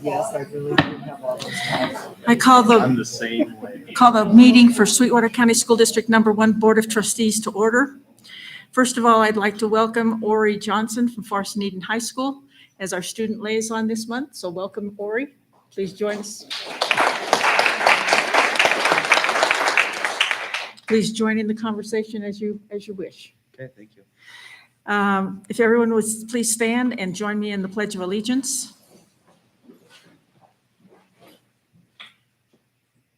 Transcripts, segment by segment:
Yes, I really do have all those guys. I call I'm the the same way. meeting for Sweetwater County School District Number 1 Board of Trustees to order. First of all, I'd like to welcome Ori Johnson from Farson Eden High School as our student liaison this month. So welcome, Ori. Please join us. Please join in the conversation as you wish. Okay, thank you. If everyone would please stand and join me in the Pledge of Allegiance.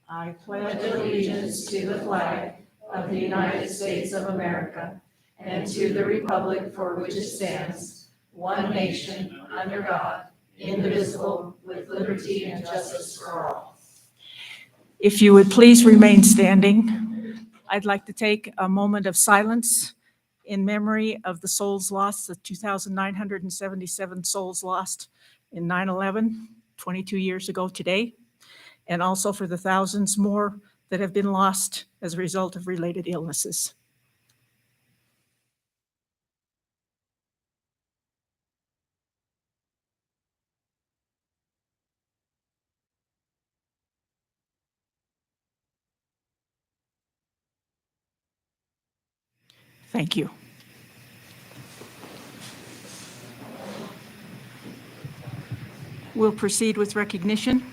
I pledge allegiance to the flag of the United States of America and to the republic for which it stands, one nation, under God, indivisible, with liberty and justice for all. If you would please remain standing, I'd like to take a moment of silence in memory of the souls lost, the 2,977 souls lost in 9/11, 22 years ago today, and also for the thousands more that have been lost as a result of related illnesses. Thank you. We'll proceed with recognition.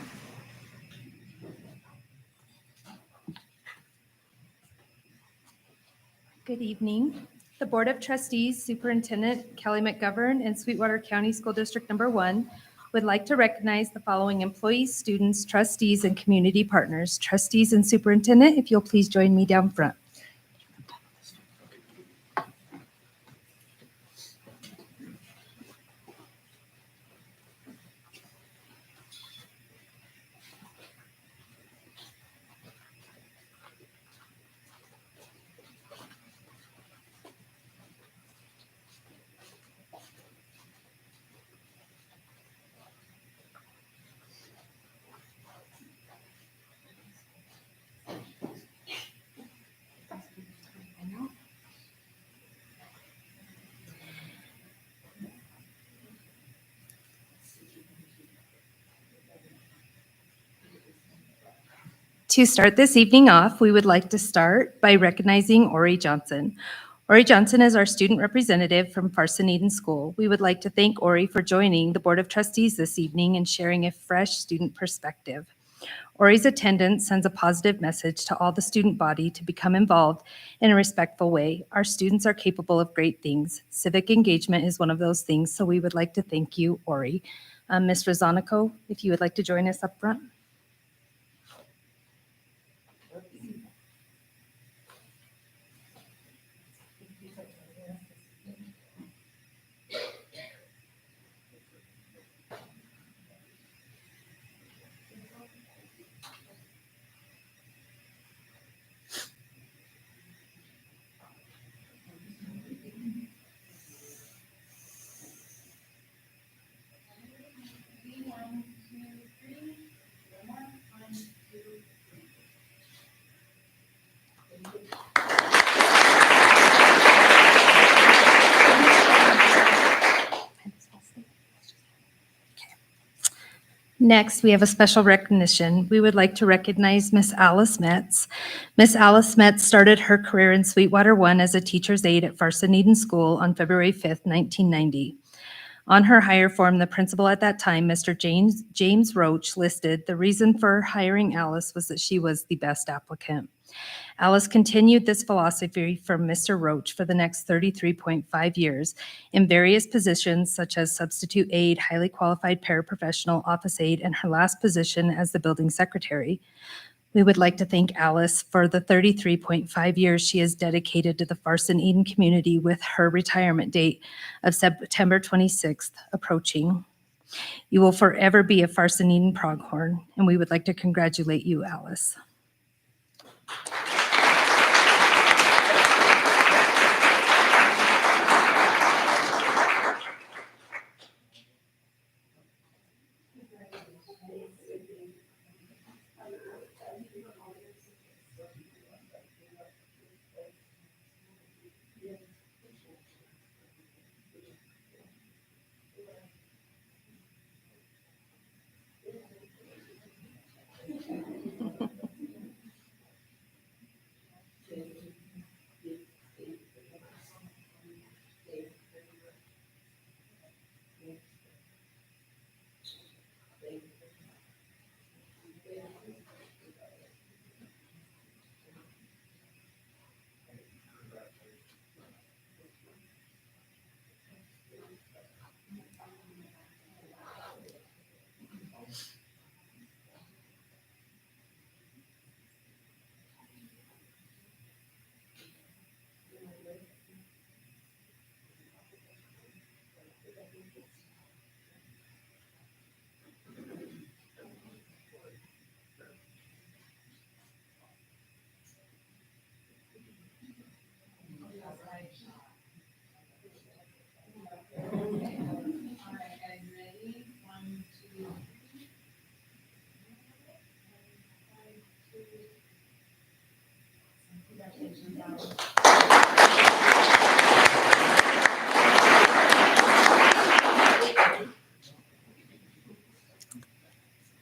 Good evening. The Board of Trustees, Superintendent Kelly McGovern, and Sweetwater County School District Number 1 would like to recognize the following employees, students, trustees, and community partners. Trustees and Superintendent, if you'll please join me down front. To start this evening off, we would like to start by recognizing Ori Johnson. Ori Johnson is our student representative from Farson Eden School. We would like to thank Ori for joining the Board of Trustees this evening and sharing a fresh student perspective. Ori's attendance sends a positive message to all the student body to become involved in a respectful way. Our students are capable of great things. Civic engagement is one of those things, so we would like to thank you, Ori. Ms. Rosanico, if you would like to join us up front. Next, we have a special recognition. We would like to recognize Miss Alice Metz. Miss Alice Metz started her career in Sweetwater 1 as a teacher's aide at Farson Eden School on February 5th, 1990. On her hire form, the principal at that time, Mr. James Roach, listed the reason for hiring Alice was that she was the best applicant. Alice continued this philosophy from Mr. Roach for the next 33.5 years in various positions such as substitute aide, highly qualified paraprofessional, office aide, and her last position as the building secretary. We would like to thank Alice for the 33.5 years she has dedicated to the Farson Eden community with her retirement date of September 26th approaching. You will forever be a Farson Eden pronghorn, and we would like to congratulate you, Alice.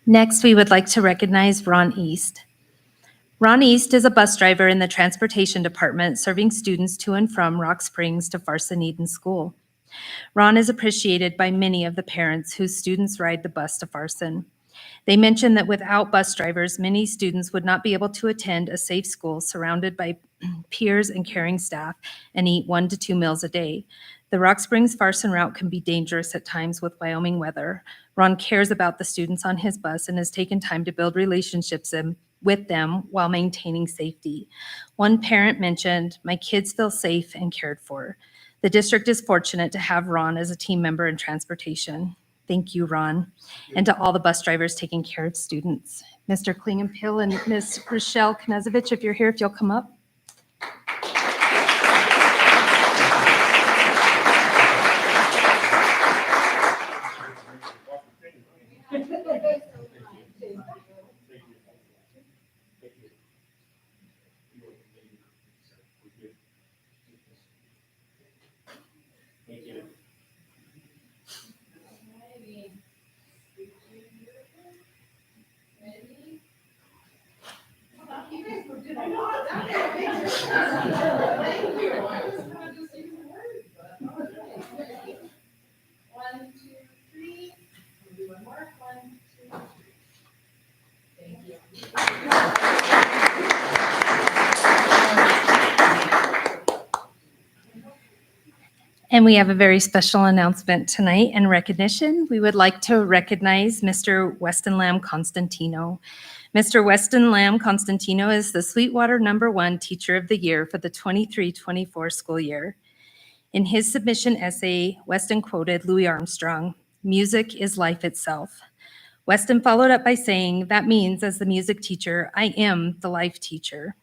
Next, we would like to recognize Ron East. Ron East is a bus driver in the transportation department serving students to and from Rock Springs to Farson Eden School. Ron is appreciated by many of the parents whose students ride the bus to Farson. They mentioned that without bus drivers, many students would not be able to attend a safe school surrounded by peers and caring staff and eat 1 to 2 meals a day. The Rock Springs Farson route can be dangerous at times with Wyoming weather. Ron cares about the students on his bus and has taken time to build relationships with them while maintaining safety. One parent mentioned, "My kids feel safe and cared for." The district is fortunate to have Ron as a team member in transportation. Thank you, Ron, and to all the bus drivers taking care of students. Mr. Klingenpill and Ms. Rochelle Knezovich, if you're here, if you'll come up. And we have a very special announcement tonight and recognition. We would like to recognize Mr. Weston Lamb Constantino. Mr. Weston Lamb Constantino is the Sweetwater #1 Teacher of the Year for the 23-24 school year. In his submission essay, Weston quoted Louis Armstrong, "Music is life itself." Weston followed up by saying, "That means as the music teacher, I am the life teacher."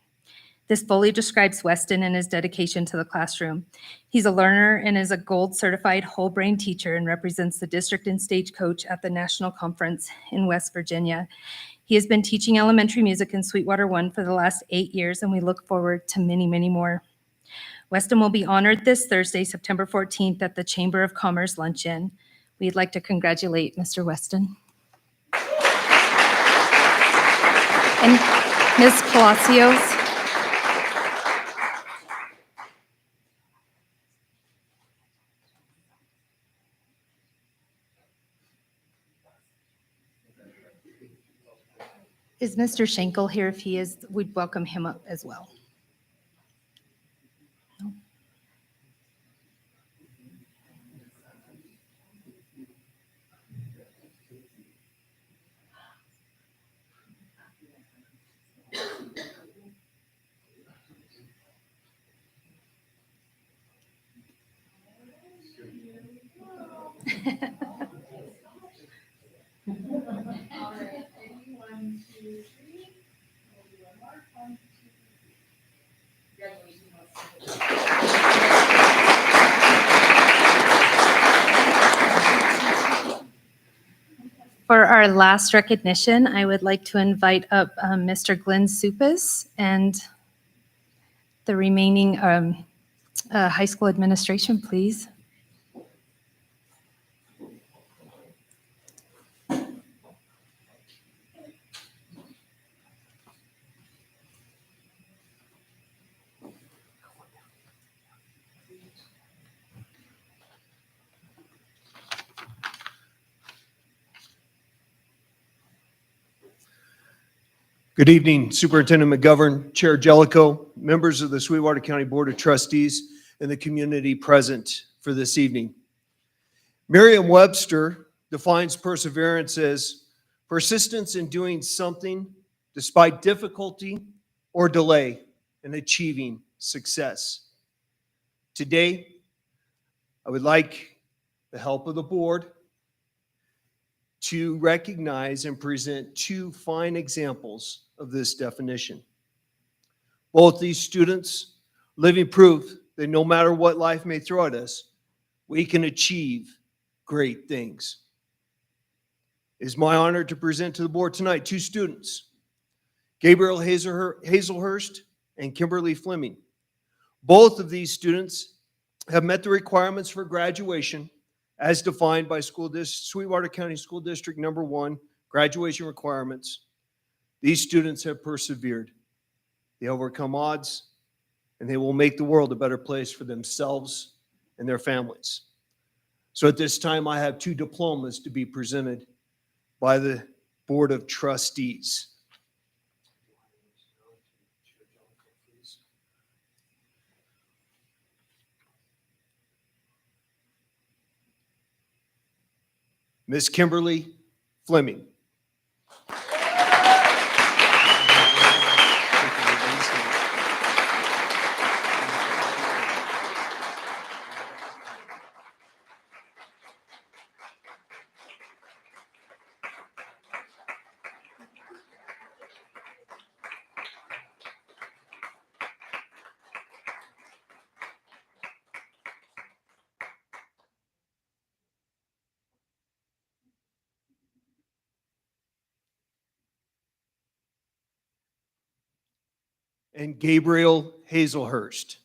This fully describes Weston and his dedication to the classroom. He's a learner and is a gold certified whole brain teacher and represents the district and stagecoach at the national conference in West Virginia. He has been teaching elementary music in Sweetwater 1 for the last 8 years, and we look forward to many, many more. Weston will be honored this Thursday, September 14th at the Chamber of Commerce Luncheon. We'd like to congratulate Mr. Weston. And Ms. Palacios. Is Mr. Schenkel here? If he is, we'd welcome him up as well. No? All right, ready? 1, 2, 3. Maybe one more. 1, 2, 3. For our last recognition, I would like to invite up Mr. Glenn Supas and the remaining high school administration, please. Good evening, Superintendent McGovern, Chair Jellicoe, members of the Sweetwater County Board of Trustees, and the community present for this evening. Merriam-Webster defines perseverance as persistence in doing something despite difficulty or delay in achieving success. Today, I would like the help of the board to recognize and present 2 fine examples of this definition. Both these students living proof that no matter what life may throw at us, we can achieve great things. It is my honor to present to the board tonight 2 students, Gabriel Hazelhurst and Kimberly Fleming, Both of these students have met the requirements for graduation as defined by Sweetwater County School District Number 1 graduation requirements. These students have persevered. They overcome odds, and they will make the world a better place for themselves and their families. So at this time, I have 2 diplomas to be presented by the Board of Trustees. Miss Kimberly Fleming. And Gabriel Hazelhurst.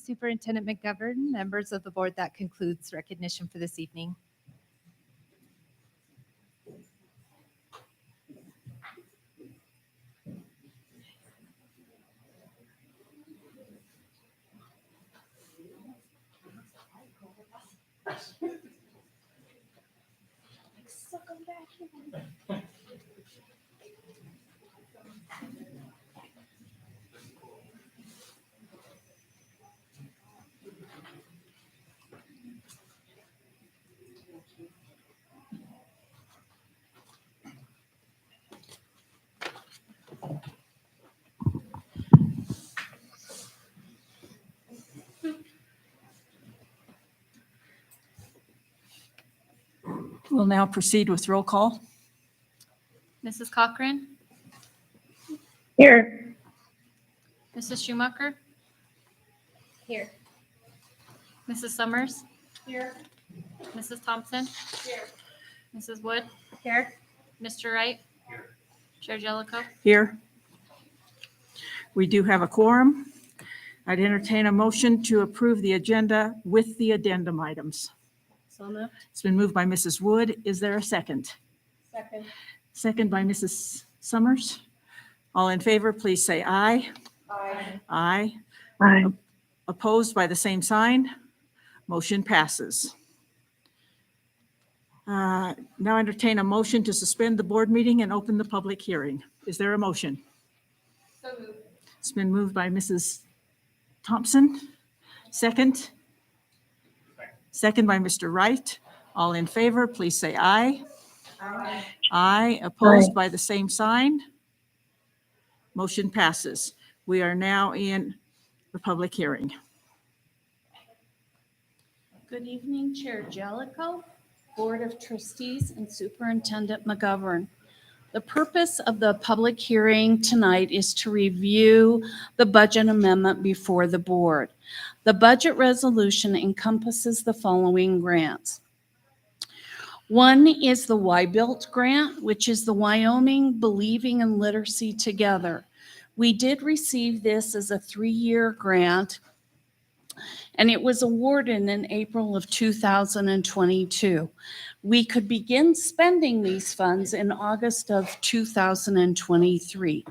Superintendent McGovern, members of the board, that concludes recognition for this evening. We'll now proceed with roll call. Mrs. Cochran, Here. Mrs. Schumacher. Here. Mrs. Summers, Here. Mrs. Thompson. Here. Mrs. Wood, Here. Mr. Wright. Chair Jellicoe. Here. We do have a quorum. I'd entertain a motion to approve the agenda with the addendum items. So moved. It's been moved by Mrs. Wood. Is there a second? Second. Second by Mrs. Summers. All in favor, please say aye. Aye. Aye. Aye. Opposed by the same sign. Motion passes. Now entertain a motion to suspend the board meeting and open the public hearing. Is there a motion? So moved. It's been moved by Mrs. Thompson. Second? Second by Mr. Wright. All in favor, please say aye. Aye. Aye. Opposed by the same sign? Motion passes. We are now in the public hearing. Good evening, Chair Jellicoe, Board of Trustees, and Superintendent McGovern. The purpose of the public hearing tonight is to review the budget amendment before the board. The budget resolution encompasses the following grants. One is the YBuilt grant, which is the Wyoming Believing in Literacy Together. We did receive this as a 3-year grant, and it was awarded in April of 2022. We could begin spending these funds in August of 2023.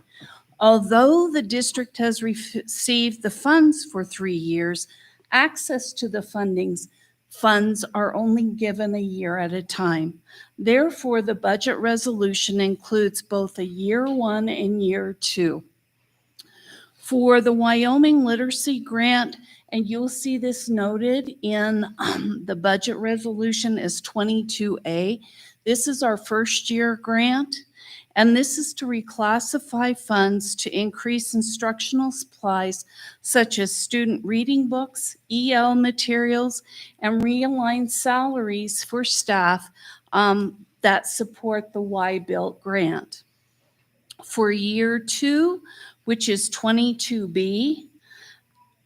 Although the district has received the funds for 3 years, access to the funds are only given a year at a time. Therefore, the budget resolution includes both a year 1 and year 2. For the Wyoming Literacy Grant, and you'll see this noted in the budget resolution as 22A. This is our first year grant, and this is to reclassify funds to increase instructional supplies such as student reading books, EL materials, and realign salaries for staff that support the YBuilt grant. For year 2, which is 22B,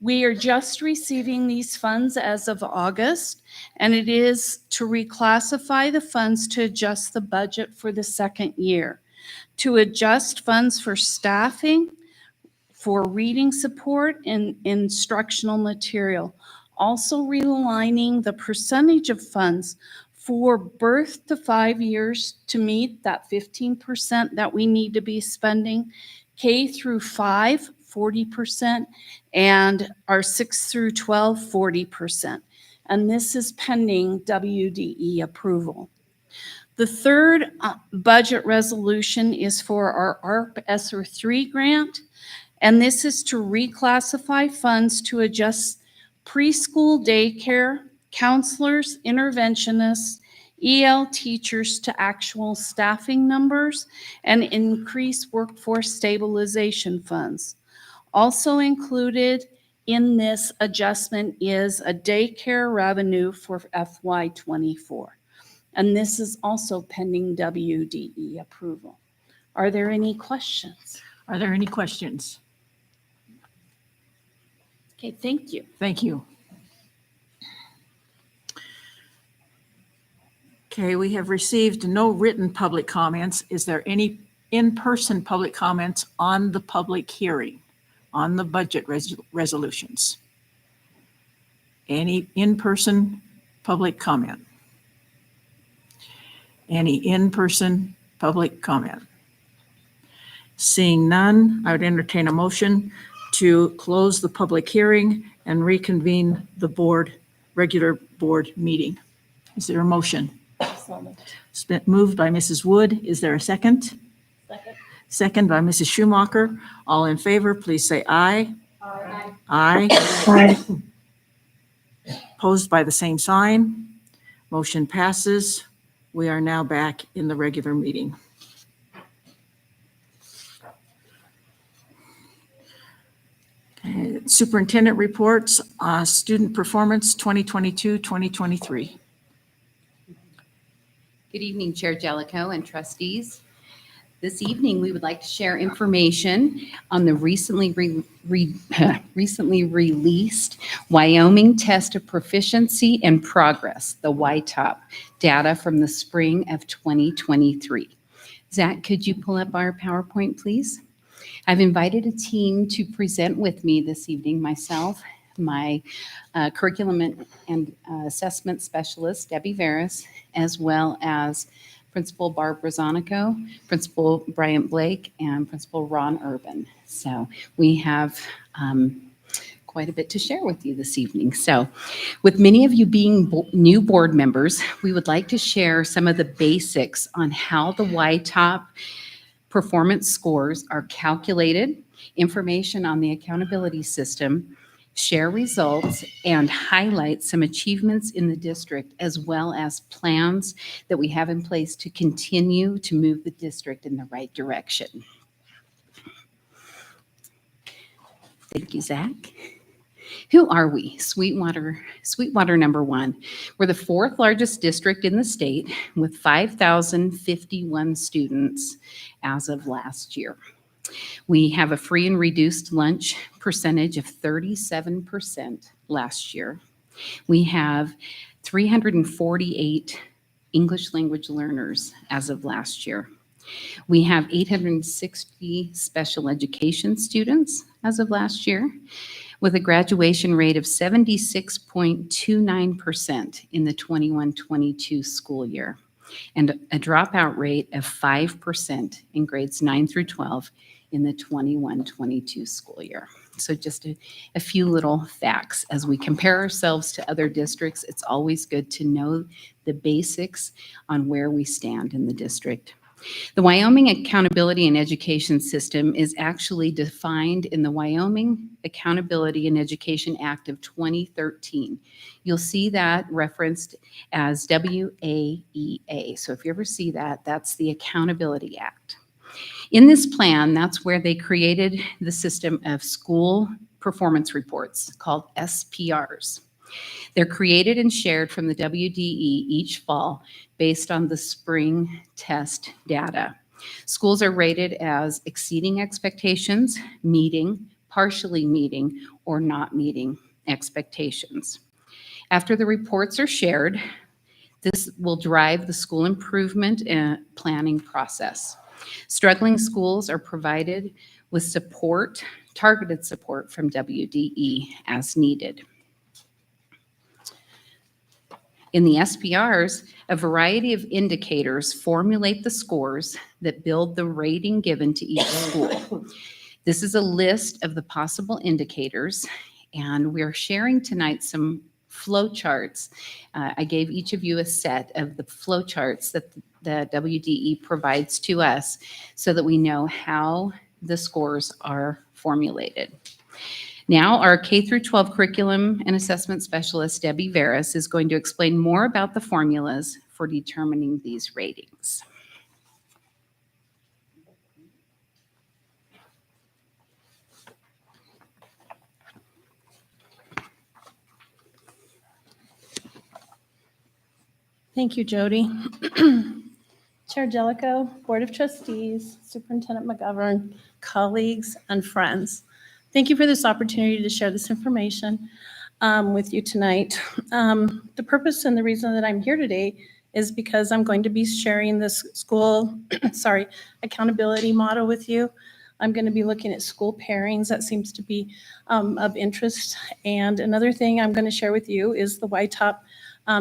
we are just receiving these funds as of August, and it is to reclassify the funds to adjust the budget for the second year, to adjust funds for staffing, for reading support and instructional material. Also realigning the percentage of funds for birth to 5 years to meet that 15% that we need to be spending, K through 5, 40%, and our 6 through 12, 40%. And this is pending WDE approval. The third budget resolution is for our ARP ESSER 3 grant, and this is to reclassify funds to adjust preschool daycare, counselors, interventionists, EL teachers to actual staffing numbers, and increase workforce stabilization funds. Also included in this adjustment is a daycare revenue for FY24. And this is also pending WDE approval. Are there any questions? Are there any questions? Okay, thank you. Thank you. Okay, we have received no written public comments. Is there any in-person public comments on the public hearing, on the budget resolutions? Any in-person public comment? Any in-person public comment? Seeing none, I would entertain a motion to close the public hearing and reconvene the regular board meeting. Is there a motion? It's been moved by Mrs. Wood. Is there a second? Second. Second by Mrs. Schumacher. All in favor, please say aye. Aye. Aye. Opposed by the same sign. Motion passes. We are now back in the regular meeting. Okay, Superintendent reports, student performance 2022-2023. Good evening, Chair Jellicoe and trustees. This evening, we would like to share information on the recently released Wyoming Test of Proficiency and Progress, the YTOP, data from the spring of 2023. Zach, could you pull up our PowerPoint, please? I've invited a team to present with me this evening, myself, my curriculum and assessment specialist, Debbie Veras, as well as Principal Barbara Zonico, Principal Bryant Blake, and Principal Ron Urban. So we have quite a bit to share with you this evening. So with many of you being new board members, we would like to share some of the basics on how the YTOP performance scores are calculated, information on the accountability system, share results, and highlight some achievements in the district, as well as plans that we have in place to continue to move the district in the right direction. Thank you, Zach. Who are we? Sweetwater number one. We're the fourth largest district in the state with 5,051 students as of last year. We have a free and reduced lunch percentage of 37% last year. We have 348 English language learners as of last year. We have 860 special education students as of last year, with a graduation rate of 76.29% in the 21-22 school year, and a dropout rate of 5% in grades 9 through 12 in the 21-22 school year. So just a few little facts. As we compare ourselves to other districts, it's always good to know the basics on where we stand in the district. The Wyoming Accountability and Education System is actually defined in the Wyoming Accountability and Education Act of 2013. You'll see that referenced as WAEA. So if you ever see that, that's the Accountability Act. In this plan, that's where they created the system of school performance reports called SPRs. They're created and shared from the WDE each fall based on the spring test data. Schools are rated as exceeding expectations, meeting, partially meeting, or not meeting expectations. After the reports are shared, this will drive the school improvement and planning process. Struggling schools are provided with support, targeted support from WDE as needed. In the SPRs, a variety of indicators formulate the scores that build the rating given to each school. This is a list of the possible indicators, and we're sharing tonight some flow charts. I gave each of you a set of the flow charts that the WDE provides to us so that we know how the scores are formulated. Now, our K through 12 curriculum and assessment specialist, Debbie Veras, is going to explain more about the formulas for determining these ratings. Thank you, Jody. Chair Jellicoe, Board of Trustees, Superintendent McGovern, colleagues, and friends. Thank you for this opportunity to share this information with you tonight. The purpose and the reason that I'm here today is because I'm going to be sharing this school, accountability model with you. I'm going to be looking at school pairings. That seems to be of interest. And another thing I'm going to share with you is the YTOP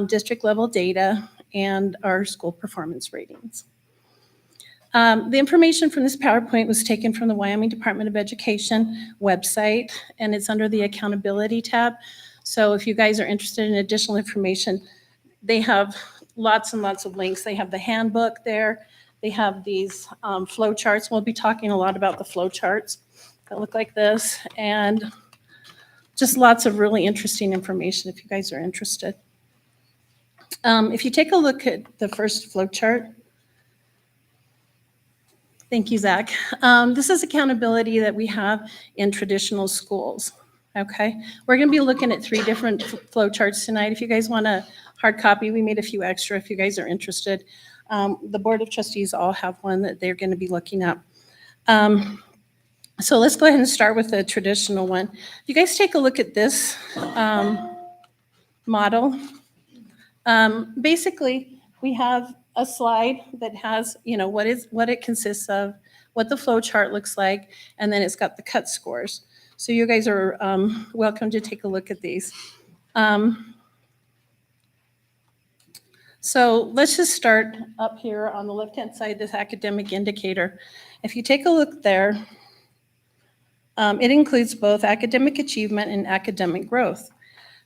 district level data and our school performance ratings. The information from this PowerPoint was taken from the Wyoming Department of Education website, and it's under the accountability tab. So if you guys are interested in additional information, they have lots and lots of links. They have the handbook there. They have these flow charts. We'll be talking a lot about the flow charts that look like this, and just lots of really interesting information if you guys are interested. If you take a look at the first flow chart, thank you, Zach. This is accountability that we have in traditional schools, okay? We're gonna be looking at 3 different flow charts tonight. If you guys want a hard copy, we made a few extra if you guys are interested. The Board of Trustees all have one that they're gonna be looking at. So let's go ahead and start with the traditional one. If you guys take a look at this model, basically we have a slide that has, what it consists of, what the flow chart looks like, and then it's got the cut scores. So you guys are welcome to take a look at these. So let's just start up here on the left-hand side, this academic indicator. If you take a look there, it includes both academic achievement and academic growth.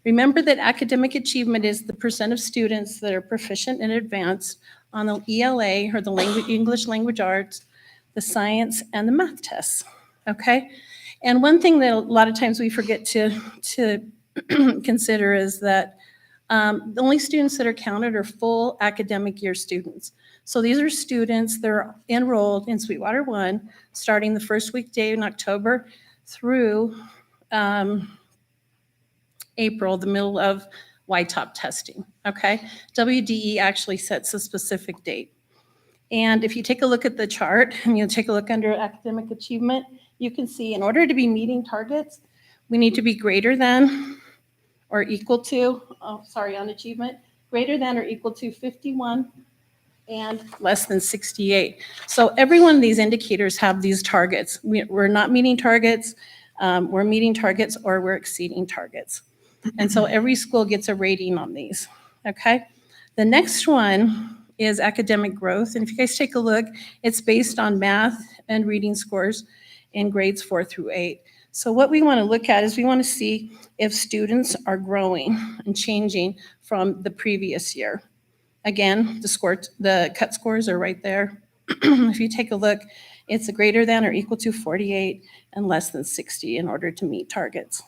Remember that academic achievement is the percent of students that are proficient and advanced on the ELA, or the English language arts, the science, and the math tests, okay? And one thing that a lot of times we forget to consider is that the only students that are counted are full academic year students. So these are students that are enrolled in Sweetwater 1 starting the first weekday in October through April, the middle of YTOP testing, okay? WDE actually sets a specific date. And if you take a look at the chart and you take a look under academic achievement, you can see in order to be meeting targets, we need to be greater than or equal to, on achievement, greater than or equal to 51 and less than 68. So every one of these indicators have these targets. We're not meeting targets, we're meeting targets, or we're exceeding targets. And so every school gets a rating on these, okay? The next one is academic growth. And if you guys take a look, it's based on math and reading scores in grades 4 through 8. So what we want to look at is we want to see if students are growing and changing from the previous year. Again, the cut scores are right there. If you take a look, it's a greater than or equal to 48 and less than 60 in order to meet targets.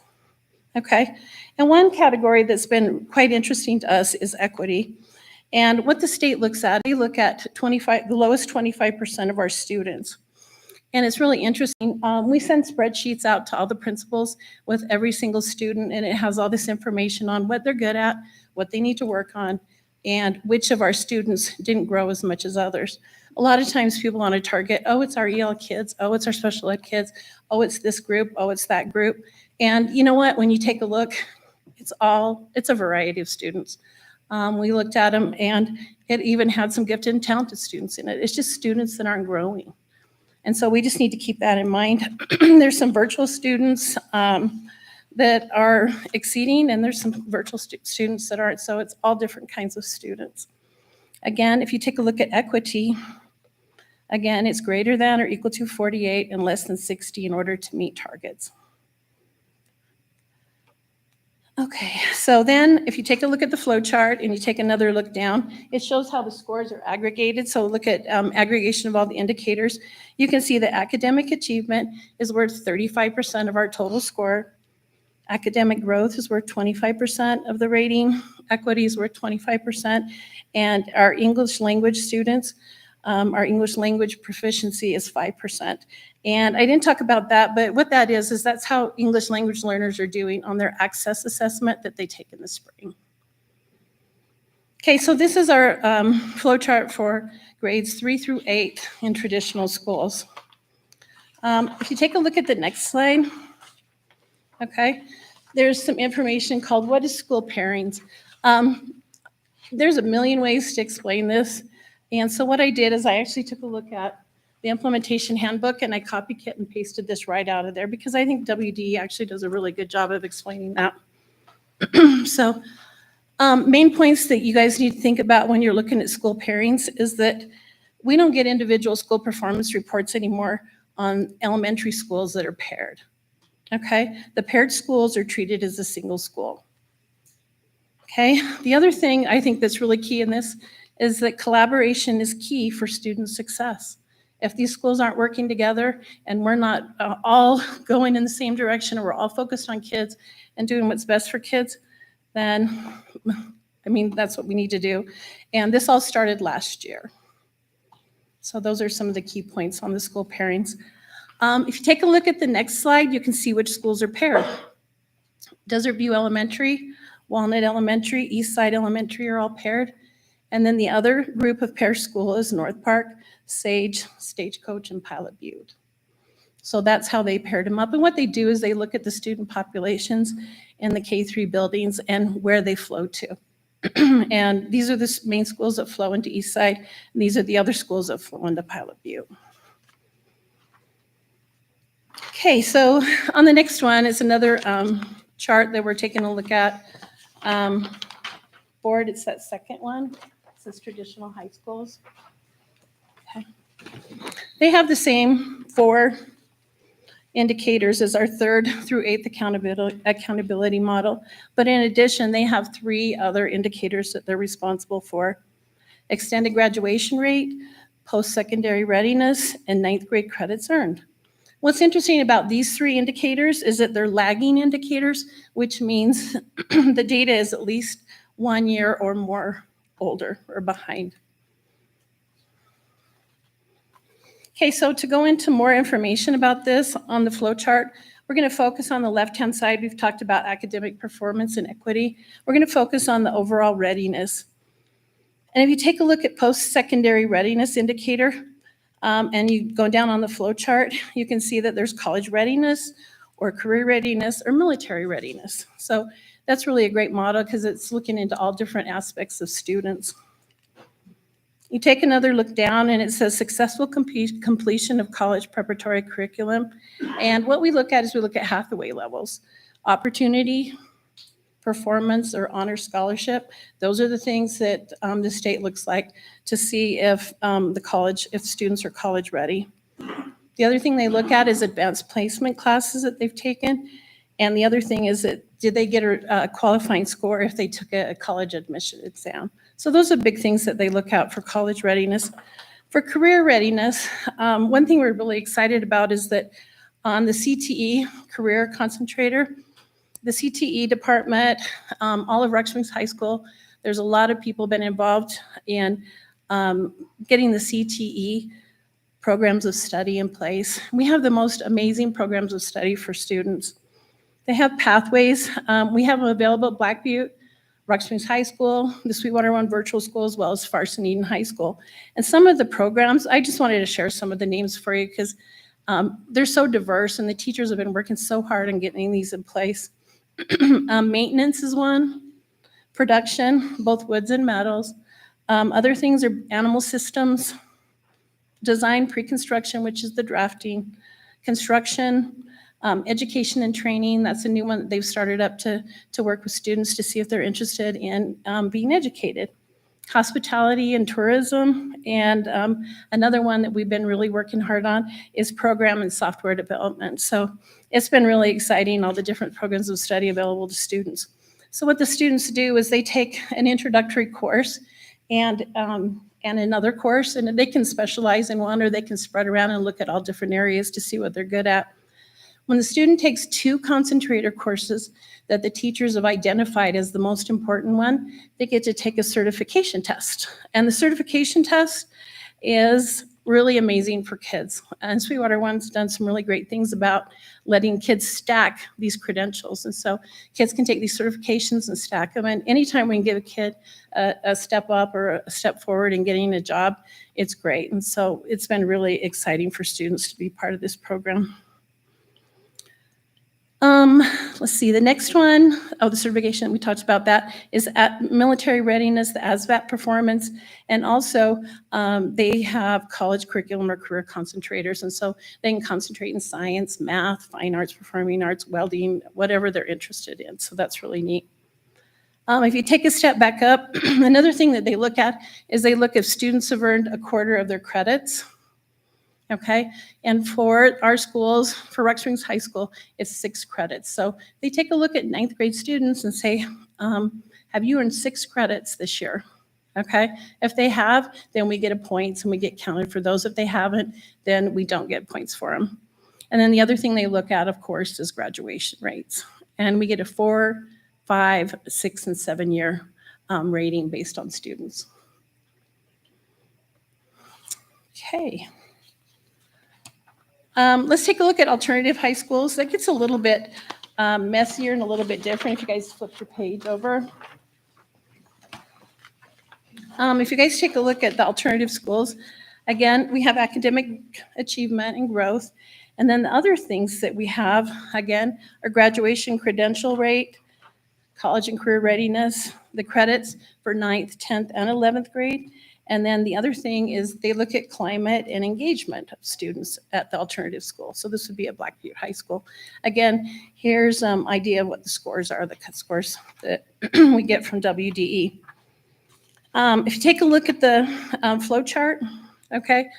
Okay, and one category that's been quite interesting to us is equity. And what the state looks at, they look at the lowest 25% of our students. And it's really interesting. We send spreadsheets out to all the principals with every single student, and it has all this information on what they're good at, what they need to work on, and which of our students didn't grow as much as others. A lot of times people want to target, oh, it's our EL kids, oh, it's our special ed kids, oh, it's this group, oh, it's that group. And you know what, when you take a look, it's a variety of students. We looked at them and it even had some gifted and talented students in it. It's just students that aren't growing. And so we just need to keep that in mind. There's some virtual students that are exceeding, and there's some virtual students that aren't, so it's all different kinds of students. Again, if you take a look at equity, again, it's greater than or equal to 48 and less than 60 in order to meet targets. Okay, so then if you take a look at the flow chart and you take another look down, it shows how the scores are aggregated. So look at aggregation of all the indicators. You can see that academic achievement is worth 35% of our total score. Academic growth is worth 25% of the rating. Equity is worth 25%. And our English language students, our English language proficiency is 5%. And I didn't talk about that, but what that is that's how English language learners are doing on their access assessment that they take in the spring. Okay, so this is our flow chart for grades 3 through 8 in traditional schools. If you take a look at the next slide, okay, there's some information called what is school pairings. There's a million ways to explain this. And so what I did is I actually took a look at the implementation handbook and I copy-cut and pasted this right out of there because I think WDE actually does a really good job of explaining that. So main points that you guys need to think about when you're looking at school pairings is that we don't get individual school performance reports anymore on elementary schools that are paired. Okay, the paired schools are treated as a single school. Okay, the other thing I think that's really key in this is that collaboration is key for student success. If these schools aren't working together and we're not all going in the same direction and we're all focused on kids and doing what's best for kids, then, I mean, that's what we need to do. And this all started last year. So those are some of the key points on the school pairings. If you take a look at the next slide, you can see which schools are paired. Desert View Elementary, Walnut Elementary, Eastside Elementary are all paired. And then the other group of pair school is North Park, Sage, Stagecoach, and Pilot Butte. So that's how they paired them up. And what they do is they look at the student populations in the K-3 buildings and where they flow to. And these are the main schools that flow into Eastside, and these are the other schools that flow into Pilot Butte. Okay, so on the next one is another chart that we're taking a look at. Board, it's that second one. It says traditional high schools. Okay. They have the same 4 indicators as our 3rd through 8th accountability model, but in addition, they have 3 other indicators that they're responsible for: extended graduation rate, post-secondary readiness, and 9th grade credits earned. What's interesting about these three indicators is that they're lagging indicators, which means the data is at least 1 year or more older or behind. Okay, so to go into more information about this on the flow chart, we're going to focus on the left-hand side. We've talked about academic performance and equity. We're going to focus on the overall readiness. And if you take a look at post-secondary readiness indicator, and you go down on the flow chart, you can see that there's college readiness or career readiness or military readiness. So that's really a great model because it's looking into all different aspects of students. You take another look down and it says successful completion of college preparatory curriculum. And what we look at is we look at Hathaway levels, opportunity, performance, or honor scholarship. Those are the things that the state looks like to see if if students are college ready. The other thing they look at is advanced placement classes that they've taken. And the other thing is that did they get a qualifying score if they took a college admission exam? So those are big things that they look out for college readiness. For career readiness, one thing we're really excited about is that on the CTE career concentrator, the CTE department, all of Rock Springs High School, there's a lot of people been involved in getting the CTE programs of study in place. We have the most amazing programs of study for students. They have pathways. We have them available at Black Butte, Rock Springs High School, the Sweetwater One Virtual School, as well as Farson Eden High School. And some of the programs, I just wanted to share some of the names for you because they're so diverse and the teachers have been working so hard on getting these in place. Maintenance is one, production, both woods and metals. Other things are animal systems, design pre-construction, which is the drafting, construction, education and training. That's a new one that they've started up to work with students to see if they're interested in being educated. Hospitality and tourism, and another one that we've been really working hard on is program and software development. So it's been really exciting, all the different programs of study available to students. So what the students do is they take an introductory course and another course, and they can specialize in one or they can spread around and look at all different areas to see what they're good at. When the student takes 2 concentrator courses that the teachers have identified as the most important one, they get to take a certification test. And the certification test is really amazing for kids. And Sweetwater One's done some really great things about letting kids stack these credentials. And so kids can take these certifications and stack them. And anytime we can give a kid a step up or a step forward in getting a job, it's great. And so it's been really exciting for students to be part of this program. Let's see, the next one, the certification, we talked about that, is at military readiness, the ASVAT performance, and also they have college curriculum or career concentrators, and so they can concentrate in science, math, fine arts, performing arts, welding, whatever they're interested in, so that's really neat. If you take a step back up, another thing that they look at is they look if students have earned 1/4 of their credits. Okay, and for our schools, for Rock Springs High School, it's 6 credits. So they take a look at 9th grade students and say, have you earned 6 credits this year? Okay, if they have, then we get a points and we get counted for those. If they haven't, then we don't get points for them. And then the other thing they look at, of course, is graduation rates. And we get a 4, 5, 6, and 7 year rating based on students. Okay. Let's take a look at alternative high schools. That gets a little bit messier and a little bit different if you guys flip your page over. If you guys take a look at the alternative schools, again, we have academic achievement and growth. And then the other things that we have, again, are graduation credential rate, college and career readiness, the credits for 9th, 10th, and 11th grade. And then the other thing is they look at climate and engagement of students at the alternative school. So this would be at Black Butte High School. Again, here's an idea of what the scores are, the cut scores that we get from WDE. If you take a look at the flow chart, okay,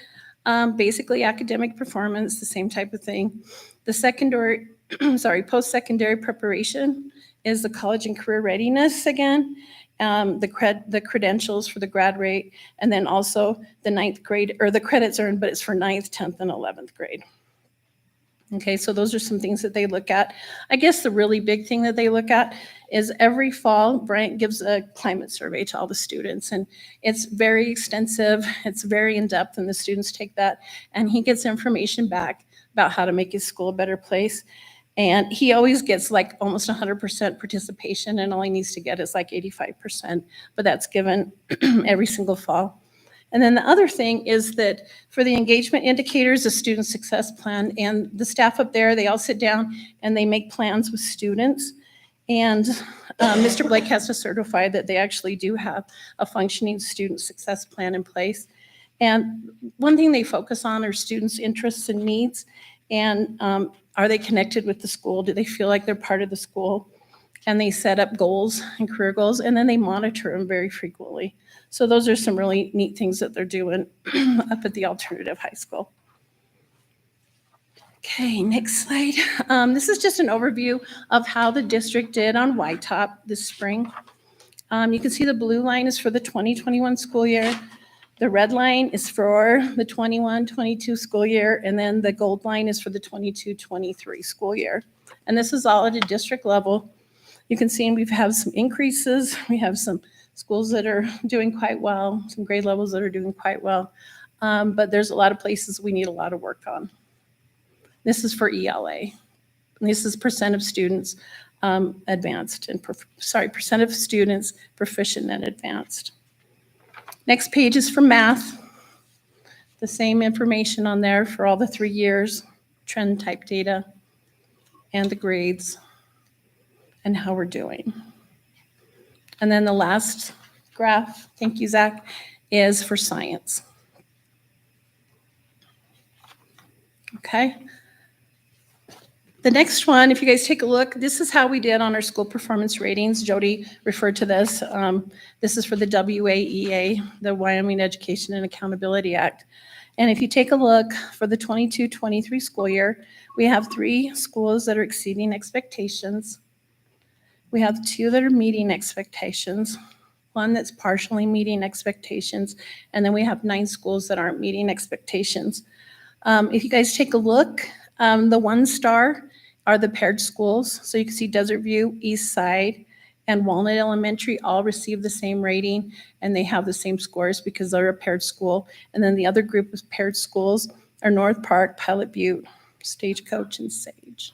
basically academic performance, the same type of thing. The secondary, post-secondary preparation is the college and career readiness again. The credentials for the grad rate, and then also the 9th grade, or the credits earned, but it's for 9th, 10th, and 11th grade. Okay, so those are some things that they look at. I guess the really big thing that they look at is every fall, Bryant gives a climate survey to all the students, and it's very extensive, it's very in-depth, and the students take that, and he gets information back about how to make his school a better place. And he always gets like almost 100% participation, and all he needs to get is like 85%, but that's given every single fall. And then the other thing is that for the engagement indicators, the student success plan, and the staff up there, they all sit down and they make plans with students. And Mr. Blake has to certify that they actually do have a functioning student success plan in place. And one thing they focus on are students' interests and needs. And are they connected with the school? Do they feel like they're part of the school? And they set up goals and career goals, and then they monitor them very frequently. So those are some really neat things that they're doing up at the alternative high school. Okay, next slide. This is just an overview of how the district did on YTOP this spring. You can see the blue line is for the 2021 school year. The red line is for the 21-22 school year, and then the gold line is for the 22-23 school year. And this is all at a district level. You can see we've had some increases. We have some schools that are doing quite well, some grade levels that are doing quite well. But there's a lot of places we need a lot of work on. This is for ELA. This is percent of students advanced and, percent of students proficient and advanced. Next page is for math. The same information on there for all the 3 years, trend type data, and the grades, and how we're doing. And then the last graph, thank you, Zach, is for science. Okay. The next one, if you guys take a look, this is how we did on our school performance ratings. Jody referred to this. This is for the WAEA, the Wyoming Education and Accountability Act. And if you take a look for the 22-23 school year, we have 3 schools that are exceeding expectations. We have 2 that are meeting expectations, 1 that's partially meeting expectations, and then we have 9 schools that aren't meeting expectations. If you guys take a look, the 1 star are the paired schools. So you can see Desert View, East Side, and Walnut Elementary all receive the same rating, and they have the same scores because they're a paired school. And then the other group of paired schools are North Park, Pilot Butte, Stagecoach, and Sage.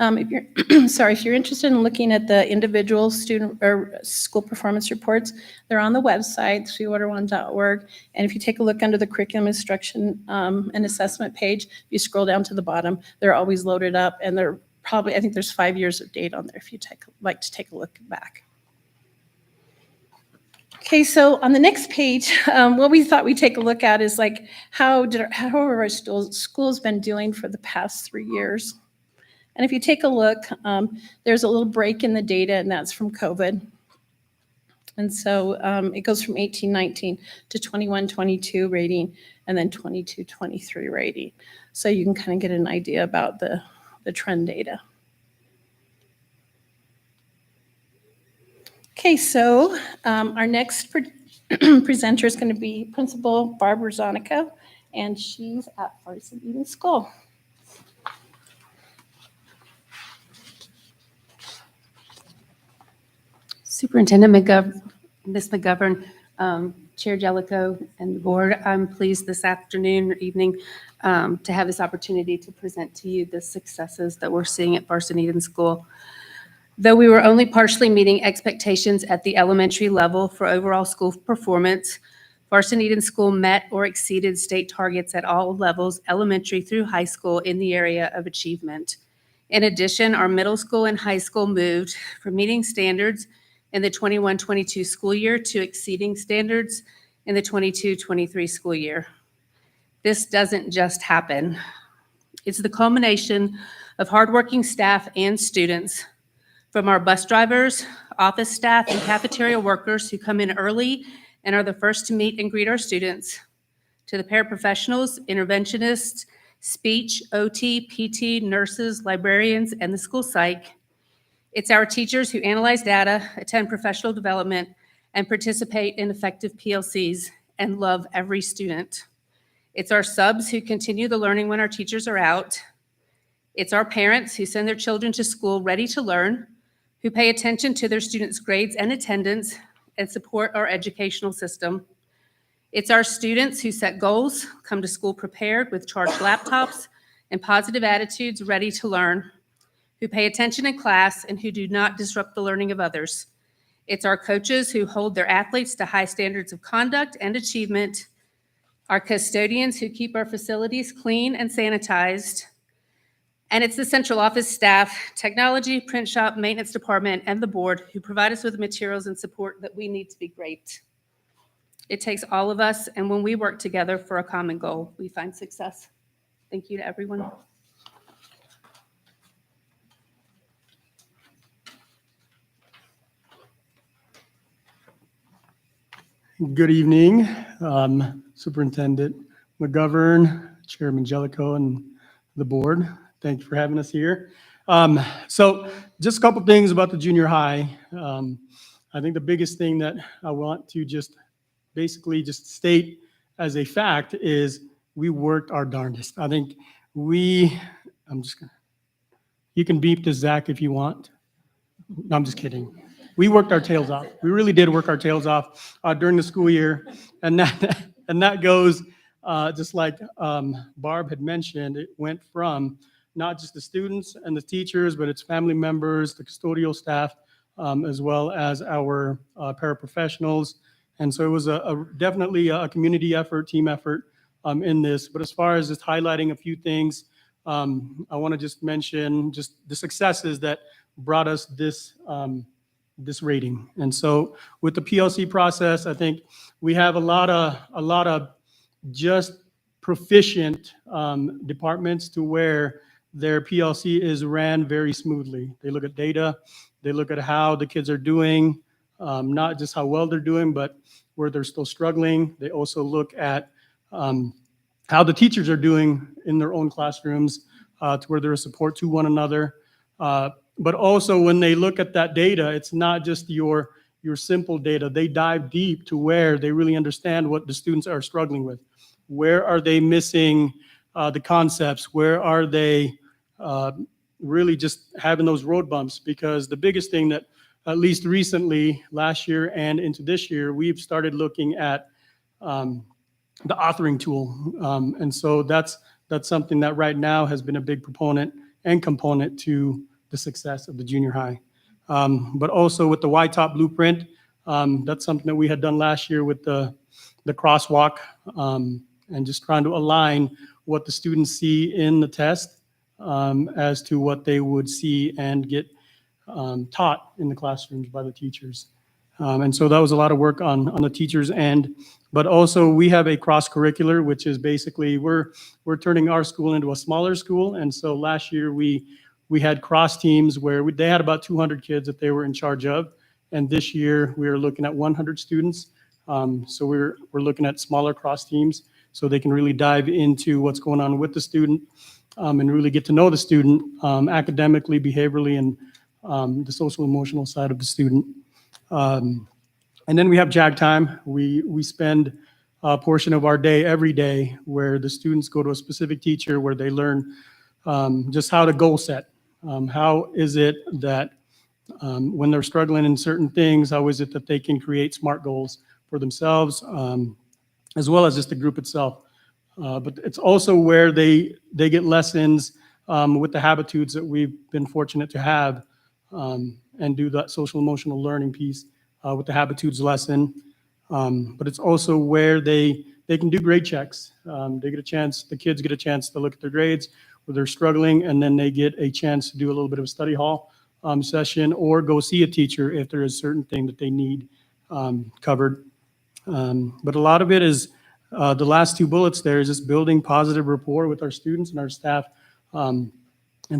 If you're interested in looking at the individual student or school performance reports, they're on the website, sweetwater1.org. And if you take a look under the curriculum instruction and assessment page, if you scroll down to the bottom, they're always loaded up, and they're probably, I think there's 5 years of data on there if you like to take a look back. Okay, so on the next page, what we thought we'd take a look at is like how have our schools been doing for the past 3 years. And if you take a look, there's a little break in the data, and that's from COVID. And so it goes from 18-19 to 21-22 rating, and then 22-23 rating. So you can kind of get an idea about the trend data. Okay, so our next presenter is going to be Principal Barbara Zonico, and she's at Farson Eden School. Superintendent Ms. McGovern, Chair Jellicoe, and the board, I'm pleased this afternoon or evening to have this opportunity to present to you the successes that we're seeing at Farson Eden School. Though we were only partially meeting expectations at the elementary level for overall school performance, Farson Eden School met or exceeded state targets at all levels, elementary through high school, in the area of achievement. In addition, our middle school and high school moved from meeting standards in the 21-22 school year to exceeding standards in the 22-23 school year. This doesn't just happen. It's the culmination of hardworking staff and students, from our bus drivers, office staff, and cafeteria workers who come in early and are the first to meet and greet our students, to the paraprofessionals, interventionists, speech, OT, PT, nurses, librarians, and the school psych. It's our teachers who analyze data, attend professional development, and participate in effective PLCs and love every student. It's our subs who continue the learning when our teachers are out. It's our parents who send their children to school ready to learn, who pay attention to their students' grades and attendance, and support our educational system. It's our students who set goals, come to school prepared with charged laptops and positive attitudes, ready to learn, who pay attention in class and who do not disrupt the learning of others. It's our coaches who hold their athletes to high standards of conduct and achievement, our custodians who keep our facilities clean and sanitized, and it's the central office staff, technology, print shop, maintenance department, and the board who provide us with the materials and support that we need to be great. It takes all of us, and when we work together for a common goal, we find success. Thank you to everyone. Good evening, Superintendent McGovern, Chairman Jellicoe, and the board. Thank you for having us here. So just a couple things about the junior high. I think the biggest thing that I want to just basically just state as a fact is we worked our darndest. I think you can beep to Zach if you want. No, I'm just kidding. We worked our tails off. We really did work our tails off during the school year. And that goes, just like Barb had mentioned, it went from not just the students and the teachers, but its family members, the custodial staff, as well as our paraprofessionals. And so it was definitely a community effort, team effort in this. But as far as just highlighting a few things, I want to just mention just the successes that brought us this rating. And so with the PLC process, I think we have a lot of just proficient departments to where their PLC is ran very smoothly. They look at data, they look at how the kids are doing, not just how well they're doing, but where they're still struggling. They also look at how the teachers are doing in their own classrooms to where they're a support to one another. But also when they look at that data, it's not just your simple data. They dive deep to where they really understand what the students are struggling with. Where are they missing the concepts? Where are they really just having those road bumps? Because the biggest thing that, at least recently, last year and into this year, we've started looking at the authoring tool. And so that's something that right now has been a big proponent and component to the success of the junior high. But also with the YTOP blueprint, that's something that we had done last year with the crosswalk, and just trying to align what the students see in the test as to what they would see and get taught in the classrooms by the teachers. And so that was a lot of work on the teachers' end. But also we have a cross-curricular, which is basically we're turning our school into a smaller school. And so last year we had cross teams where they had about 200 kids that they were in charge of. And this year we are looking at 100 students. So we're looking at smaller cross teams so they can really dive into what's going on with the student and really get to know the student academically, behaviorally, and the social emotional side of the student. And then we have JAG time. We spend a portion of our day every day where the students go to a specific teacher where they learn just how to goal set. How is it that when they're struggling in certain things, how is it that they can create SMART goals for themselves, as well as just the group itself. But it's also where they get lessons with the habitudes that we've been fortunate to have and do that social emotional learning piece with the habitudes lesson. But it's also where they can do grade checks. The kids get a chance to look at their grades where they're struggling, and then they get a chance to do a little bit of a study hall session or go see a teacher if there is a certain thing that they need covered. But a lot of it is the last two bullets there is just building positive rapport with our students and our staff. And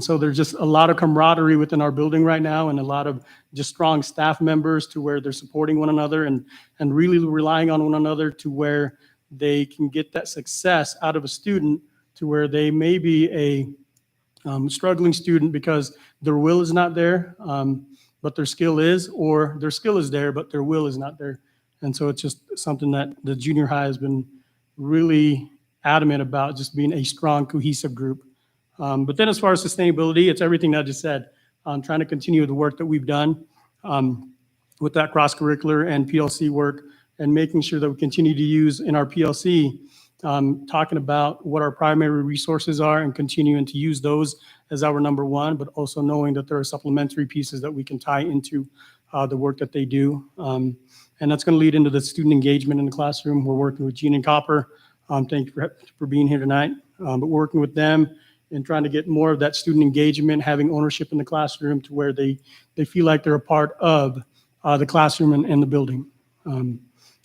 so there's just a lot of camaraderie within our building right now and a lot of just strong staff members to where they're supporting one another and really relying on one another to where they can get that success out of a student to where they may be a struggling student because their will is not there, but their skill is, or their skill is there, but their will is not there. And so it's just something that the junior high has been really adamant about just being a strong, cohesive group. But then as far as sustainability, it's everything that I just said. Trying to continue the work that we've done with that cross-curricular and PLC work, and making sure that we continue to use in our PLC, talking about what our primary resources are and continuing to use those as our number one, but also knowing that there are supplementary pieces that we can tie into the work that they do. And that's going to lead into the student engagement in the classroom. We're working with Gene and Copper. Thank you for being here tonight. But we're working with them and trying to get more of that student engagement, having ownership in the classroom to where they feel like they're a part of the classroom and the building.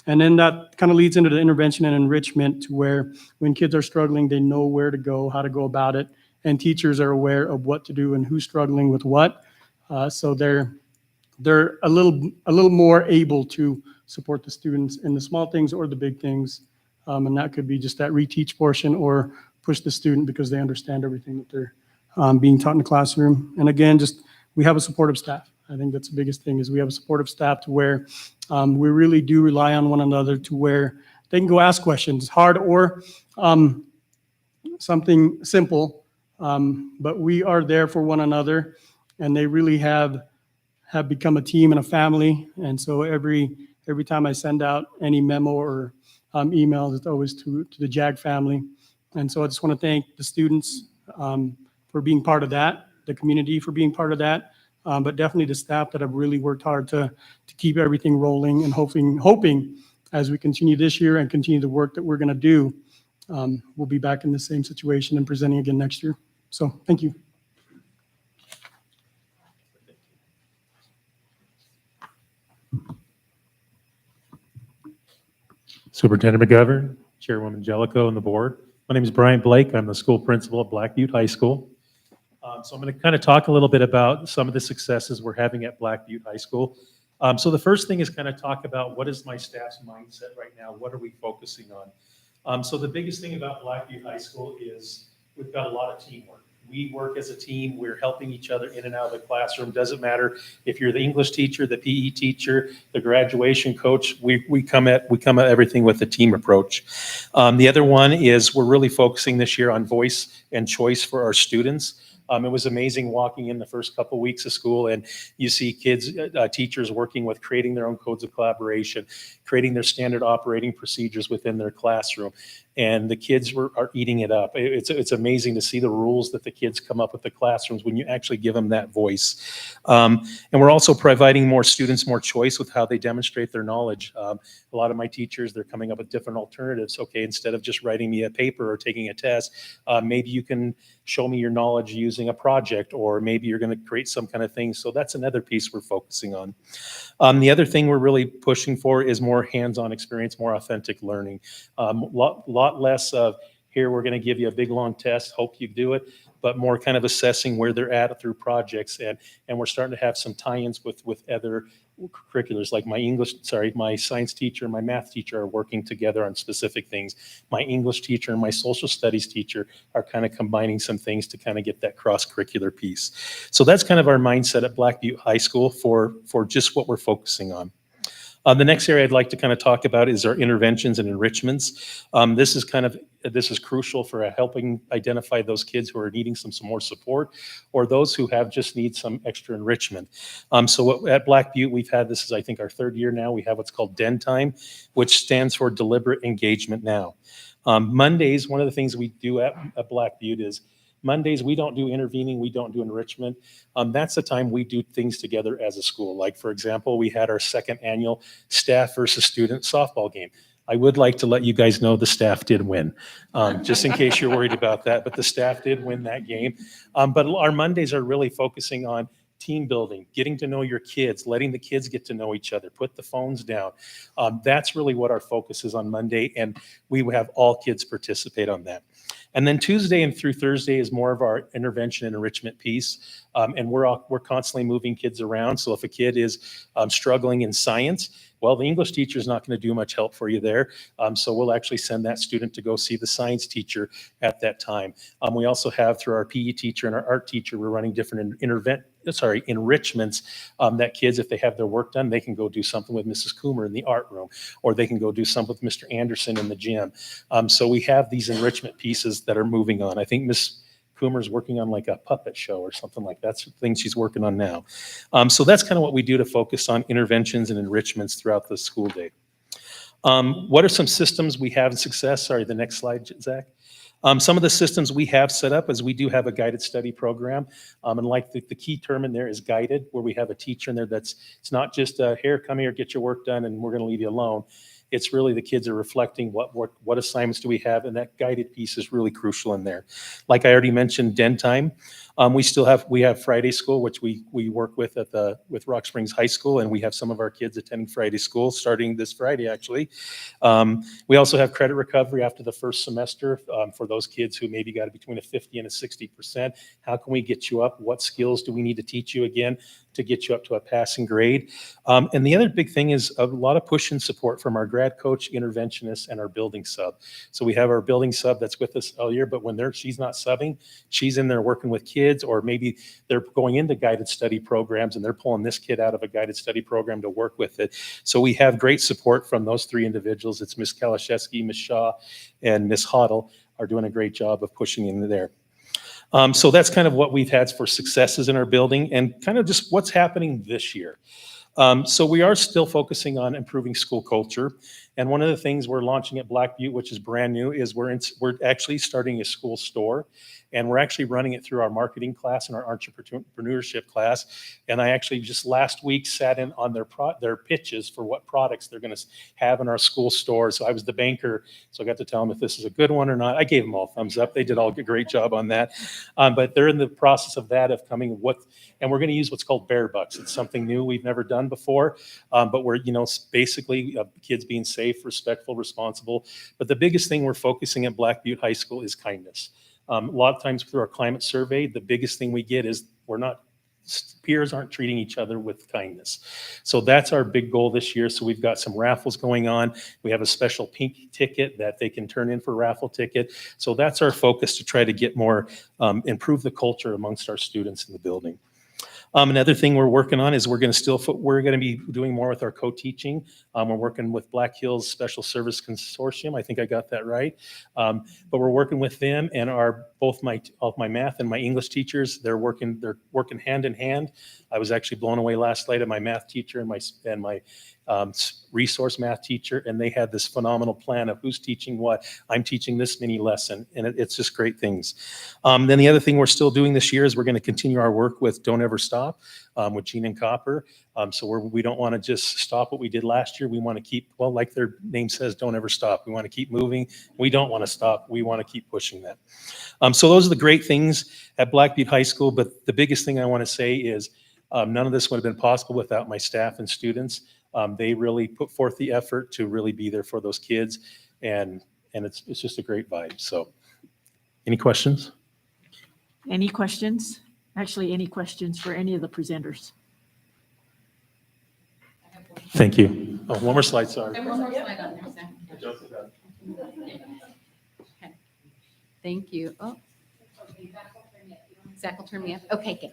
And then that kind of leads into the intervention and enrichment, to where when kids are struggling, they know where to go, how to go about it, and teachers are aware of what to do and who's struggling with what. So they're a little more able to support the students in the small things or the big things. And that could be just that reteach portion, or push the student because they understand everything that they're being taught in the classroom. And again, just we have a supportive staff. I think that's the biggest thing, is we have a supportive staff to where we really do rely on one another, to where they can go ask questions, hard or something simple, but we are there for one another, and they really have become a team and a family. And so every time I send out any memo or email, it's always to the JAG family. And so I just want to thank the students for being part of that, the community for being part of that, but definitely the staff that have really worked hard to keep everything rolling, and hoping as we continue this year and continue the work that we're going to do, we'll be back in the same situation and presenting again next year. So thank you. Superintendent McGovern, Chairwoman Jellicoe, and the board. My name is Brian Blake. I'm the school principal at Black Butte High School. So I'm going to kind of talk a little bit about some of the successes we're having at Black Butte High School. So the first thing is kind of talk about what is my staff's mindset right now? What are we focusing on? So the biggest thing about Black Butte High School is we've got a lot of teamwork. We work as a team. We're helping each other in and out of the classroom. Doesn't matter if you're the English teacher, the PE teacher, the graduation coach. We come at everything with a team approach. The other one is we're really focusing this year on voice and choice for our students. It was amazing walking in the first couple weeks of school, and you see kids, teachers working with creating their own codes of collaboration, creating their standard operating procedures within their classroom. And the kids are eating it up. It's amazing to see the rules that the kids come up with the classrooms when you actually give them that voice. And we're also providing more students more choice with how they demonstrate their knowledge. A lot of my teachers, they're coming up with different alternatives. Okay, instead of just writing me a paper or taking a test, maybe you can show me your knowledge using a project, or maybe you're going to create some kind of thing. So that's another piece we're focusing on. The other thing we're really pushing for is more hands-on experience, more authentic learning. Lot less of, here, we're going to give you a big long test, hope you do it, but more kind of assessing where they're at through projects. And we're starting to have some tie-ins with other curriculars, like my science teacher and my math teacher are working together on specific things. My English teacher and my social studies teacher are kind of combining some things to kind of get that cross-curricular piece. So that's kind of our mindset at Black Butte High School for just what we're focusing on. The next area I'd like to kind of talk about is our interventions and enrichments. This is crucial for helping identify those kids who are needing some more support, or those who just need some extra enrichment. So at Black Butte, we've had, this is I think our third year now, we have what's called DEN time, which stands for Deliberate Engagement Now. Mondays, one of the things we do at Black Butte is Mondays, we don't do intervening, we don't do enrichment. That's the time we do things together as a school. Like, for example, we had our second annual staff versus student softball game. I would like to let you guys know the staff did win, just in case you're worried about that, but the staff did win that game. But our Mondays are really focusing on team building, getting to know your kids, letting the kids get to know each other, put the phones down. That's really what our focus is on Monday, and we have all kids participate on that. And then Tuesday and through Thursday is more of our intervention and enrichment piece. And we're constantly moving kids around. So if a kid is struggling in science, Well, the English teacher is not going to do much help for you there. So we'll actually send that student to go see the science teacher at that time. We also have through our PE teacher and our art teacher, we're running different enrichments that kids, if they have their work done, they can go do something with Mrs. Coomer in the art room, or they can go do something with Mr. Anderson in the gym. So we have these enrichment pieces that are moving on. I think Miss Coomer's working on like a puppet show or something like that. That's the thing she's working on now. So that's kind of what we do to focus on interventions and enrichments throughout the school day. What are some systems we have in success? Sorry, the next slide, Zach. Some of the systems we have set up is we do have a guided study program. And like the key term in there is guided, where we have a teacher in there it's not just here, come here, get your work done, and we're going to leave you alone. It's really the kids are reflecting what assignments do we have, and that guided piece is really crucial in there. Like I already mentioned, den time. We have Friday school, which we work with with Rock Springs High School, and we have some of our kids attending Friday school starting this Friday, actually. We also have credit recovery after the first semester for those kids who maybe got between a 50 and a 60%. How can we get you up? What skills do we need to teach you again to get you up to a passing grade? And the other big thing is a lot of push and support from our grad coach, interventionists, and our building sub. So we have our building sub that's with us all year, but when she's not subbing, she's in there working with kids, or maybe they're going into guided study programs and they're pulling this kid out of a guided study program to work with it. So we have great support from those three individuals. It's Ms. Kalashevsky, Ms. Shaw, and Ms. Hoddle are doing a great job of pushing into there. So that's kind of what we've had for successes in our building and kind of just what's happening this year. So we are still focusing on improving school culture. And one of the things we're launching at Black Butte, which is brand new, is we're actually starting a school store. And we're actually running it through our marketing class and our entrepreneurship class. And I actually just last week sat in on their pitches for what products they're going to have in our school store. So I was the banker, so I got to tell them if this is a good one or not. I gave them all thumbs up. They did all a great job on that. But they're in the process of that, of coming and we're going to use what's called Bear Bucks. It's something new we've never done before. But we're, basically kids being safe, respectful, responsible. But the biggest thing we're focusing at Black Butte High School is kindness. A lot of times through our climate survey, the biggest thing we get is peers aren't treating each other with kindness. So that's our big goal this year. So we've got some raffles going on. We have a special pink ticket that they can turn in for a raffle ticket. So that's our focus, to try to get more, improve the culture amongst our students in the building. Another thing we're working on is we're going to be doing more with our co-teaching. We're working with Black Hills Special Service Consortium. I think I got that right. But we're working with them and both my math and my English teachers. They're working hand in hand. I was actually blown away last night at my math teacher and my resource math teacher, and they had this phenomenal plan of who's teaching what. I'm teaching this mini lesson, and it's just great things. Then the other thing we're still doing this year is we're going to continue our work with Don't Ever Stop with Gene and Copper. So we don't want to just stop what we did last year. We want to keep, like their name says, don't ever stop. We want to keep moving. We don't want to stop. We want to keep pushing that. So those are the great things at Black Butte High School. But the biggest thing I want to say is none of this would have been possible without my staff and students. They really put forth the effort to really be there for those kids. And it's just a great vibe. So any questions? Any questions? Actually, any questions for any of the presenters? Thank you. Oh, one more slide, sorry. One more slide on there, Zach. Okay. Thank you. Oh. Zach will turn me up. Okay, good.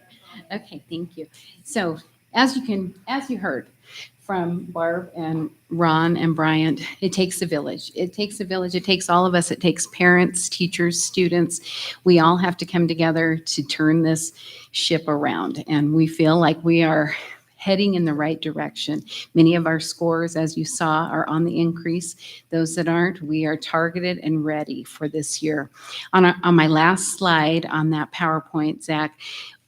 Okay, thank you. So as you heard from Barb and Ron and Bryant, it takes a village. It takes a village. It takes all of us. It takes parents, teachers, students. We all have to come together to turn this ship around. And we feel like we are heading in the right direction. Many of our scores, as you saw, are on the increase. Those that aren't, we are targeted and ready for this year. On my last slide on that PowerPoint, Zach,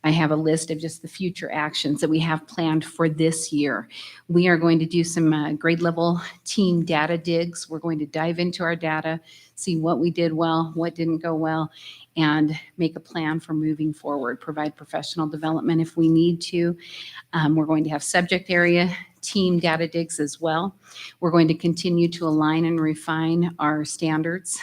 I have a list of just the future actions that we have planned for this year. We are going to do some grade level team data digs. We're going to dive into our data, see what we did well, what didn't go well, and make a plan for moving forward, provide professional development if we need to. We're going to have subject area team data digs as well. We're going to continue to align and refine our standards,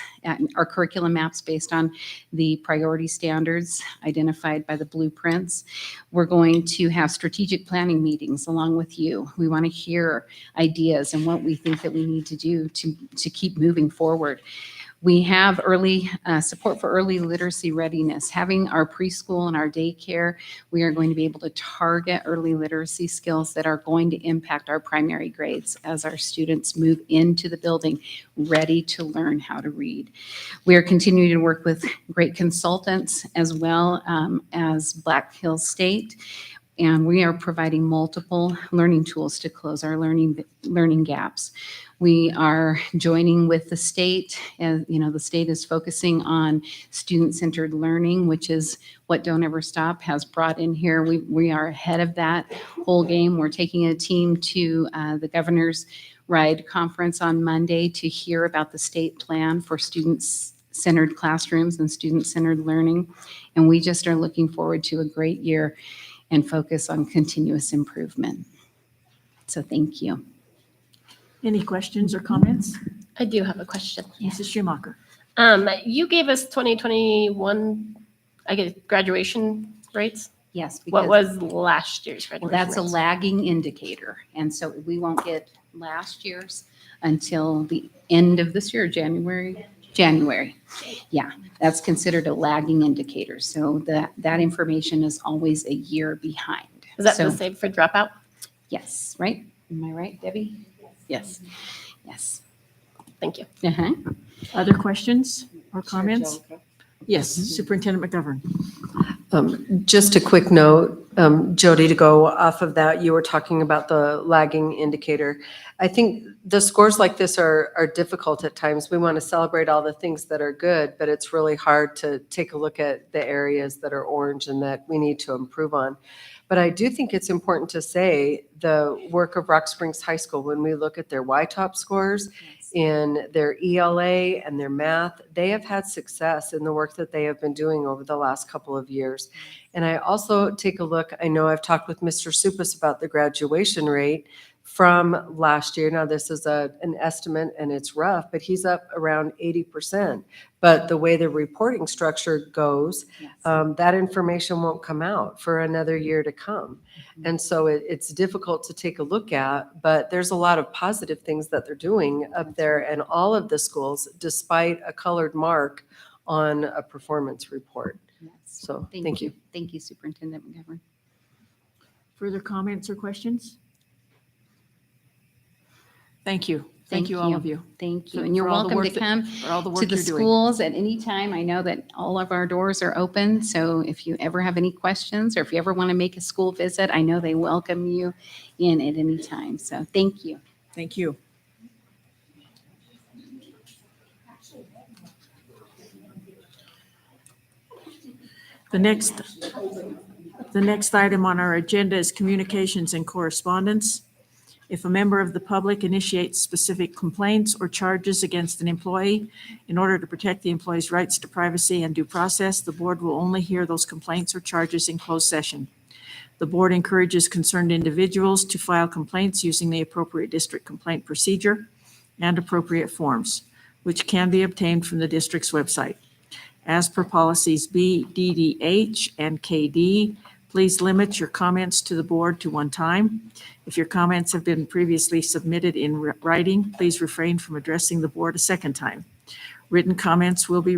our curriculum maps based on the priority standards identified by the blueprints. We're going to have strategic planning meetings along with you. We want to hear ideas and what we think that we need to do to keep moving forward. We have early support for early literacy readiness. Having our preschool and our daycare, we are going to be able to target early literacy skills that are going to impact our primary grades as our students move into the building ready to learn how to read. We are continuing to work with great consultants as well as Black Hills State. And we are providing multiple learning tools to close our learning gaps. We are joining with the state, and the state is focusing on student-centered learning, which is what Don't Ever Stop has brought in here. We are ahead of that whole game. We're taking a team to the Governor's Ride Conference on Monday to hear about the state plan for student-centered classrooms and student-centered learning. And we just are looking forward to a great year and focus on continuous improvement. So thank you. Any questions or comments? I do have a question. Mrs. Schumacher. You gave us 2021, I guess, graduation rates. Yes. What because- was last year's Well, graduation that's a rates? lagging indicator, and so we won't get last year's until the end of this year, January. Yeah, that's considered a lagging indicator, so that information is always a year behind. Is that So- the same for dropout? Yes, right? Am I right, Debbie? Yes. Yes. Thank you. Uh-huh. Other questions or comments? Yes, Superintendent McGovern. Just a quick note, Jody, to go off of that, you were talking about the lagging indicator. I think the scores like this are difficult at times. We want to celebrate all the things that are good, but it's really hard to take a look at the areas that are orange and that we need to improve on. But I do think it's important to say the work of Rock Springs High School, when we look at their YTOP scores, in their ELA and their math, they have had success in the work that they have been doing over the last couple of years. And I also take a look, I know I've talked with Mr. Supas about the graduation rate from last year. Now, this is an estimate and it's rough, but he's up around 80%. But the way the reporting structure goes, that information won't come out for another year to come. And so it's difficult to take a look at, but there's a lot of positive things that they're doing up there and all of the schools, despite a colored mark on a performance report. So thank you. Thank you, Superintendent McGovern. Further comments or questions? Thank you. Thank you, all of you. Thank you. for- And you're for all the welcome to work that- come For all the to work the you're doing. schools at any time. I know that all of our doors are open. So if you ever have any questions or if you ever want to make a school visit, I know they welcome you in at any time. So thank you. Thank you. The next item on our agenda is communications and correspondence. If a member of the public initiates specific complaints or charges against an employee, in order to protect the employee's rights to privacy and due process, the board will only hear those complaints or charges in closed session. The board encourages concerned individuals to file complaints using the appropriate district complaint procedure and appropriate forms, which can be obtained from the district's website. As per policies B, DDH, and KD, please limit your comments to the board to one time. If your comments have been previously submitted in writing, please refrain from addressing the board a second time. Written comments will be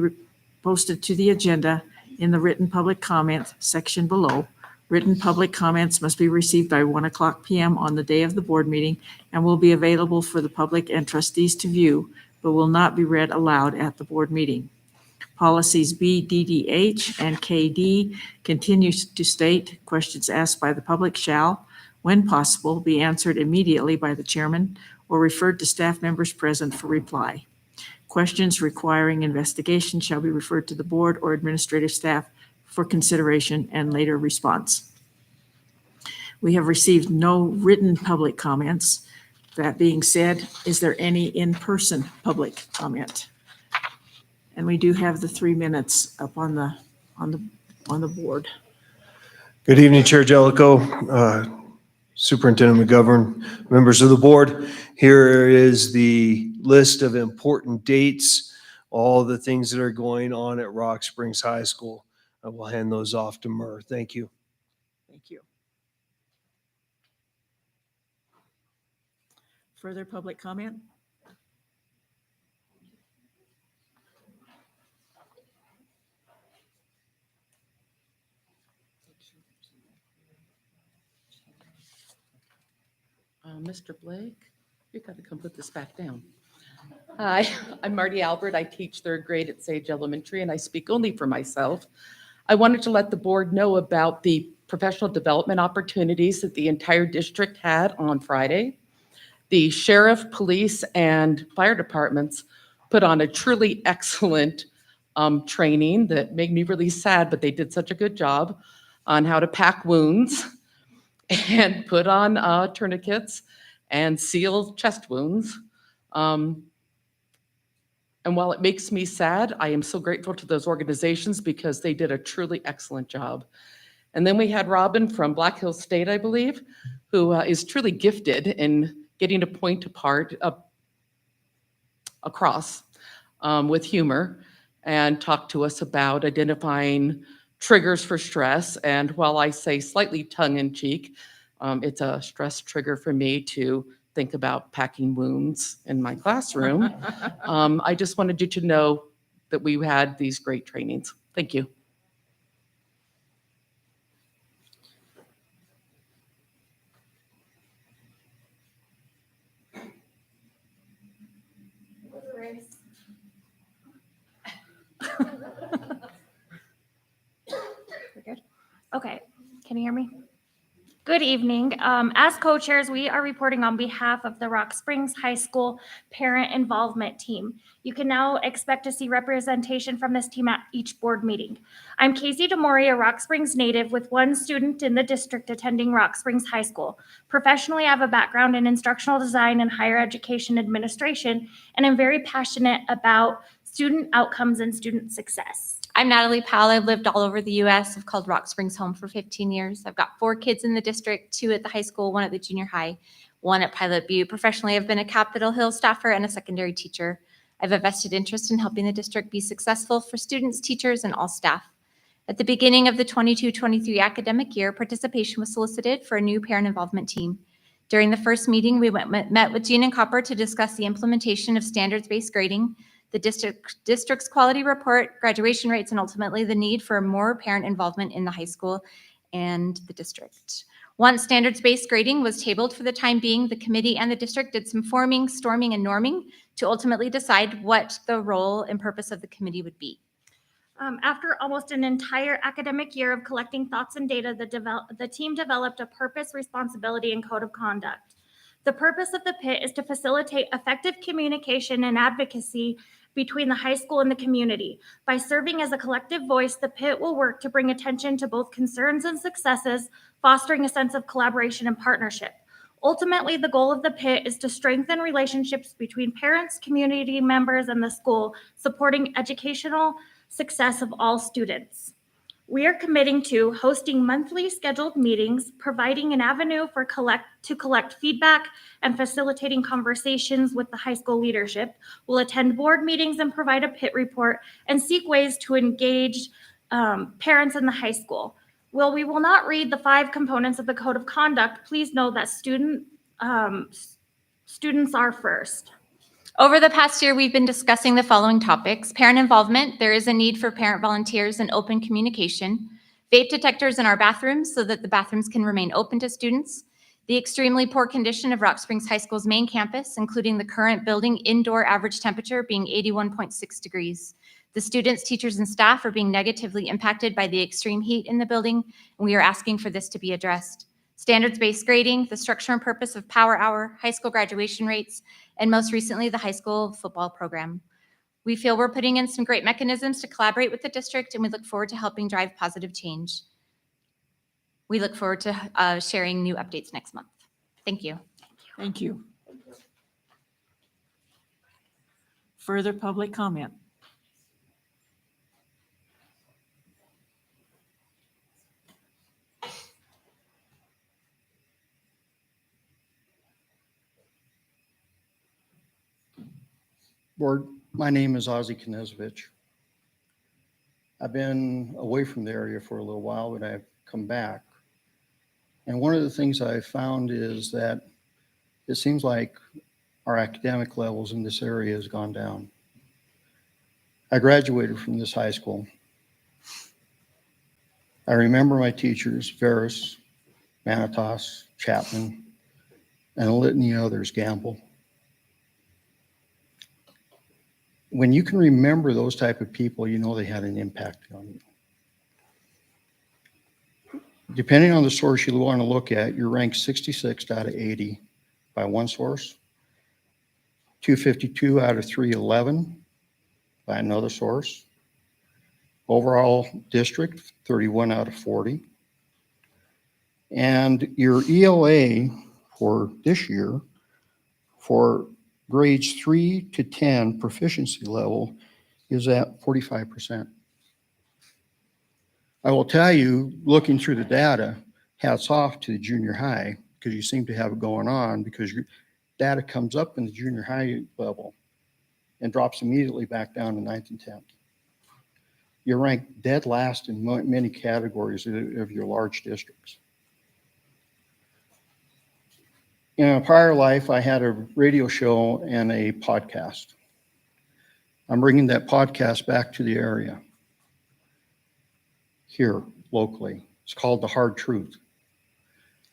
posted to the agenda in the written public comment section below. Written public comments must be received by 1:00 p.m. on the day of the board meeting and will be available for the public and trustees to view, but will not be read aloud at the board meeting. Policies B, DDH, and KD continues to state questions asked by the public shall, when possible, be answered immediately by the chairman or referred to staff members present for reply. Questions requiring investigation shall be referred to the board or administrative staff for consideration and later response. We have received no written public comments. That being said, is there any in-person public comment? And we do have the 3 minutes up on the board. Good evening, Chair Jellicoe, Superintendent McGovern, members of the board, here is the list of important dates, all the things that are going on at Rock Springs High School. I will hand those off to Murr. Thank you. Thank you. Further public comment? Mr. Blake, you got to come put this back down. Hi, I'm Marty Albert. I teach third grade at Sage Elementary, and I speak only for myself. I wanted to let the board know about the professional development opportunities that the entire district had on Friday. The sheriff, police, and fire departments put on a truly excellent training that made me really sad, but they did such a good job on how to pack wounds and put on tourniquets and seal chest wounds. And while it makes me sad, I am so grateful to those organizations because they did a truly excellent job. And then we had Robin from Black Hills State, I believe, who is truly gifted in getting to point apart across with humor and talk to us about identifying triggers for stress. And while I say slightly tongue-in-cheek, it's a stress trigger for me to think about packing wounds in my classroom. I just wanted you to know that we had these great trainings. Thank you. Okay, can you hear me? Good evening. As co-chairs, we are reporting on behalf of the Rock Springs High School Parent Involvement Team. You can now expect to see representation from this team at each board meeting. I'm Casey DeMori, a Rock Springs native with one student in the district attending Rock Springs High School. Professionally, I have a background in instructional design and higher education administration, and I'm very passionate about student outcomes and student success. I'm Natalie Powell. I've lived all over the U.S. I've called Rock Springs home for 15 years. I've got 4 kids in the district, 2 at the high school, 1 at the junior high, 1 at Pilot Butte. Professionally, I've been a Capitol Hill staffer and a secondary teacher. I have a vested interest in helping the district be successful for students, teachers, and all staff. At the beginning of the 22-23 academic year, participation was solicited for a new parent involvement team. During the first meeting, we met with Jean and Copper to discuss the implementation of standards-based grading, the district's quality report, graduation rates, and ultimately the need for more parent involvement in the high school and the district. Once standards-based grading was tabled for the time being, the committee and the district did some forming, storming, and norming to ultimately decide what the role and purpose of the committee would be. After almost an entire academic year of collecting thoughts and data, the team developed a purpose, responsibility, and code of conduct. The purpose of the PIT is to facilitate effective communication and advocacy between the high school and the community. By serving as a collective voice, the PIT will work to bring attention to both concerns and successes, fostering a sense of collaboration and partnership. Ultimately, the goal of the PIT is to strengthen relationships between parents, community members, and the school, supporting educational success of all students. We are committing to hosting monthly scheduled meetings, providing an avenue for to collect feedback, and facilitating conversations with the high school leadership. We'll attend board meetings and provide a PIT report and seek ways to engage parents in the high school. While we will not read the 5 components of the code of conduct, please know that students are first. Over the past year, we've been discussing the following topics: parent involvement. There is a need for parent volunteers and open communication. Vape detectors in our bathrooms so that the bathrooms can remain open to students. The extremely poor condition of Rock Springs High School's main campus, including the current building indoor average temperature being 81.6 degrees. The students, teachers, and staff are being negatively impacted by the extreme heat in the building, and we are asking for this to be addressed. Standards-based grading, the structure and purpose of Power Hour, high school graduation rates, and most recently, the high school football program. We feel we're putting in some great mechanisms to collaborate with the district, and we look forward to helping drive positive change. We look forward to sharing new updates next month. Thank you. Thank you. Further public comment? Board, my name is Ozzie Knezovich. I've been away from the area for a little while, but I've come back. And one of the things I found is that it seems like our academic levels in this area has gone down. I graduated from this high school. I remember my teachers, Ferris, Manitas, Chapman, and a litany of others, Gamble. When you can remember those type of people, you know they had an impact on you. Depending on the source you want to look at, you're ranked 66 out of 80 by one source, 252 out of 311 by another source, overall district 31 out of 40. And your ELA for this year for grades 3 to 10 proficiency level is at 45%. I will tell you, looking through the data, hats off to the junior high, because you seem to have it going on, because your data comes up in the junior high level and drops immediately back down to 9th and 10th. You're ranked dead last in many categories of your large districts. In a prior life, I had a radio show and a podcast. I'm bringing that podcast back to the area here locally. It's called The Hard Truth.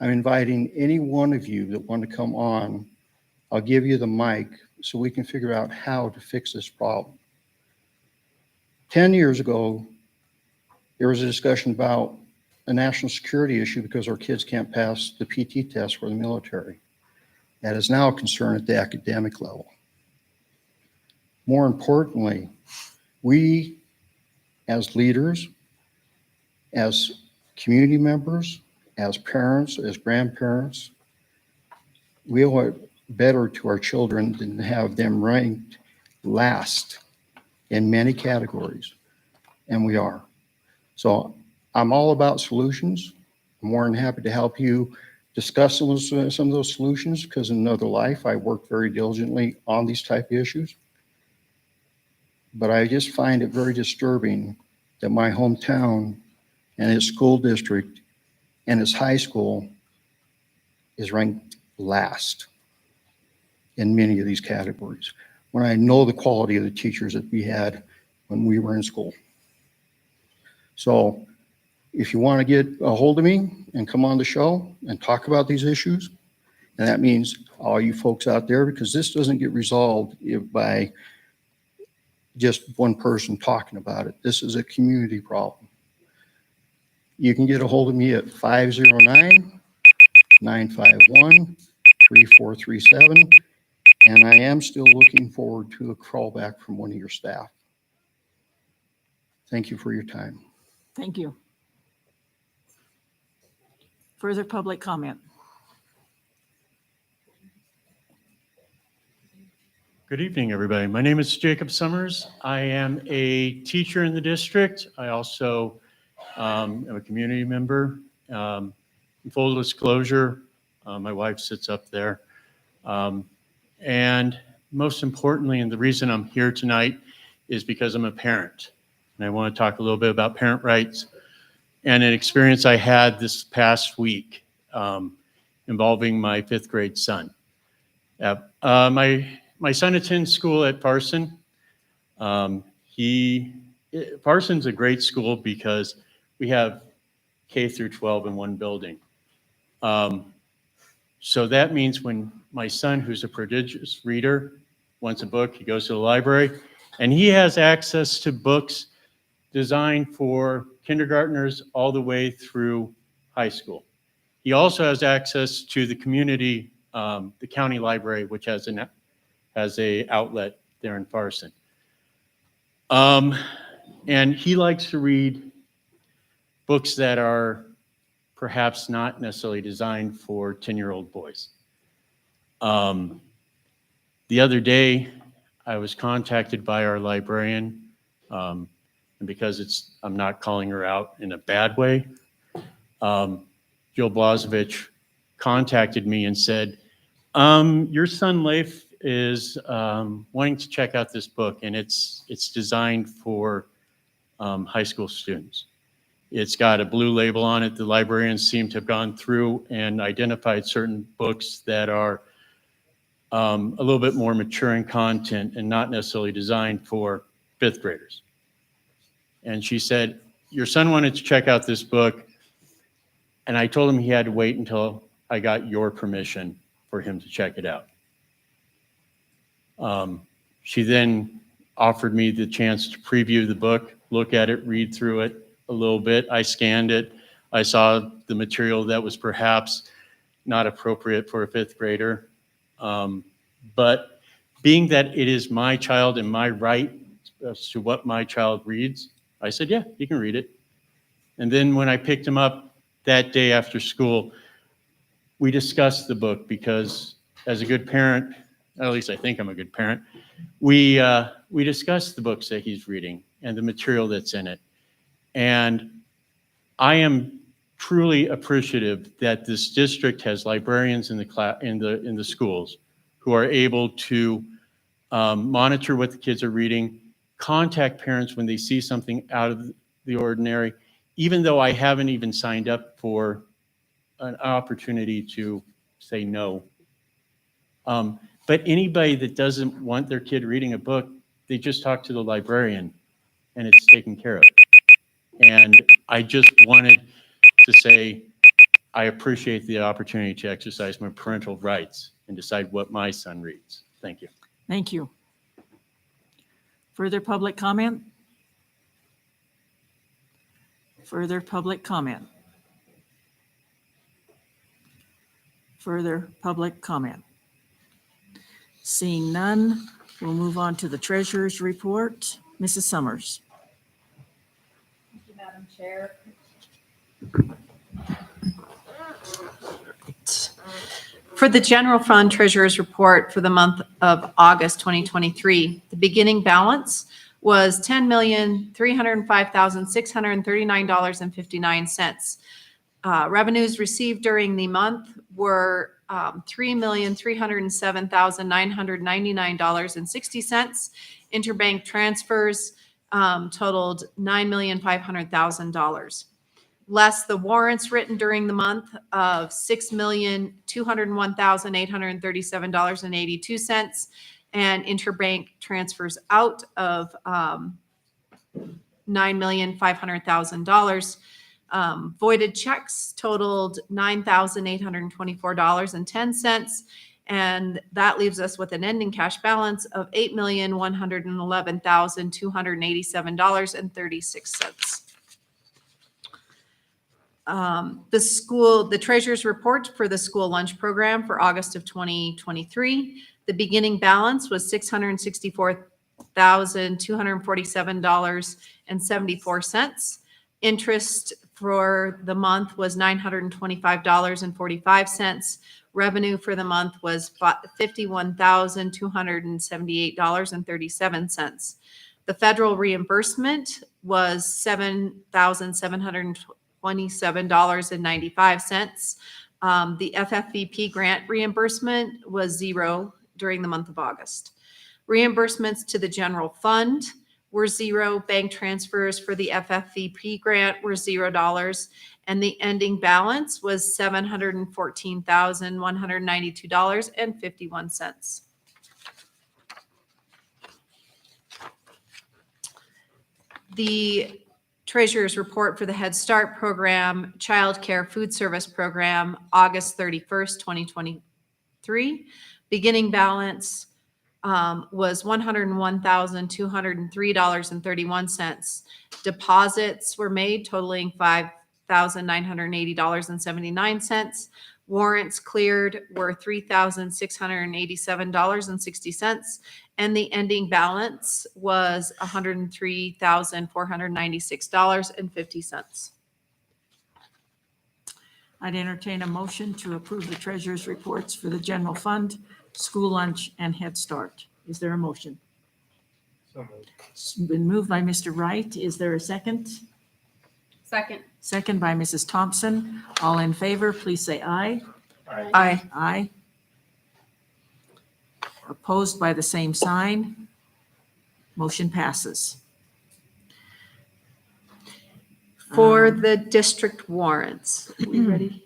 I'm inviting any one of you that want to come on. I'll give you the mic so we can figure out how to fix this problem. 10 years ago, there was a discussion about a national security issue because our kids can't pass the PT test for the military. That is now a concern at the academic level. More importantly, we as leaders, as community members, as parents, as grandparents, we owe it better to our children than to have them ranked last in many categories, and we are. So I'm all about solutions. I'm more than happy to help you discuss some of those solutions, because in another life, I worked very diligently on these type of issues. But I just find it very disturbing that my hometown and its school district and its high school is ranked last in many of these categories, when I know the quality of the teachers that we had when we were in school. So if you want to get a hold of me and come on the show and talk about these issues, and that means all you folks out there, because this doesn't get resolved by just one person talking about it. This is a community problem. You can get a hold of me at 509-951-3437, and I am still looking forward to a call back from one of your staff. Thank you for your time. Thank you. Further public comment? Good evening, everybody. My name is Jacob Summers. I am a teacher in the district. I also am a community member. In full disclosure, my wife sits up there. And most importantly, and the reason I'm here tonight is because I'm a parent. And I want to talk a little bit about parent rights and an experience I had this past week involving my 5th grade son. My son attends school at Parson. Parson's a great school because we have K through 12 in one building. So that means when my son, who's a prodigious reader, wants a book, he goes to the library, and he has access to books designed for kindergartners all the way through high school. He also has access to the community, the county library, which has an outlet there in Parson. And he likes to read books that are perhaps not necessarily designed for 10-year-old boys. The other day, I was contacted by our librarian, and because I'm not calling her out in a bad way, Jill Blazevich contacted me and said, your son Leif is wanting to check out this book, and it's designed for high school students. It's got a blue label on it. The librarians seem to have gone through and identified certain books that are a little bit more mature in content and not necessarily designed for fifth graders. And she said, your son wanted to check out this book, and I told him he had to wait until I got your permission for him to check it out. She then offered me the chance to preview the book, look at it, read through it a little bit. I scanned it. I saw the material that was perhaps not appropriate for a fifth grader. But being that it is my child and my right as to what my child reads, I said, yeah, you can read it. And then when I picked him up that day after school, we discussed the book because as a good parent, at least I think I'm a good parent, we discussed the books that he's reading and the material that's in it. And I am truly appreciative that this district has librarians in the schools who are able to monitor what the kids are reading, contact parents when they see something out of the ordinary, even though I haven't even signed up for an opportunity to say no. But anybody that doesn't want their kid reading a book, they just talk to the librarian and it's taken care of. And I just wanted to say, I appreciate the opportunity to exercise my parental rights and decide what my son reads. Thank you. Thank you. Further public comment? Further public comment? Further public comment? Seeing none, we'll move on to the treasurer's report. Mrs. Summers. Thank you, Madam Chair. For the general fund treasurer's report for the month of August 2023, the beginning balance was $10,305,639.59. Revenues received during the month were $3,307,999.60. Interbank transfers totaled $9,500,000. Less the warrants written during the month of $6,201,837.82, and interbank transfers out of $9,500,000. Voided checks totaled $9,824.10, and that leaves us with an ending cash balance of $8,111,287.36. The treasurer's report for the school lunch program for August of 2023. The beginning balance was $664,247.74. Interest for the month was $925.45. Revenue for the month was $51,278.37. The federal reimbursement was $7,727.95. The FFVP grant reimbursement was $0 during the month of August. Reimbursements to the general fund were $0. Bank transfers for the FFVP grant were $0. And the ending balance was $714,192.51. The treasurer's report for the Head Start program, Child Care Food Service program, August 31st, 2023. Beginning balance was $101,203.31. Deposits were made totaling $5,980.79. Warrants cleared were $3,687.60. And the ending balance was $103,496.50. I'd entertain a motion to approve the treasurer's reports for the general fund, school lunch, and Head Start. Is there a motion? It's been moved by Mr. Wright. Is there a second? Second. Second by Mrs. Thompson. All in favor, please say aye. Aye. Aye. Opposed by the same sign. Motion passes. For the district warrants, are we ready?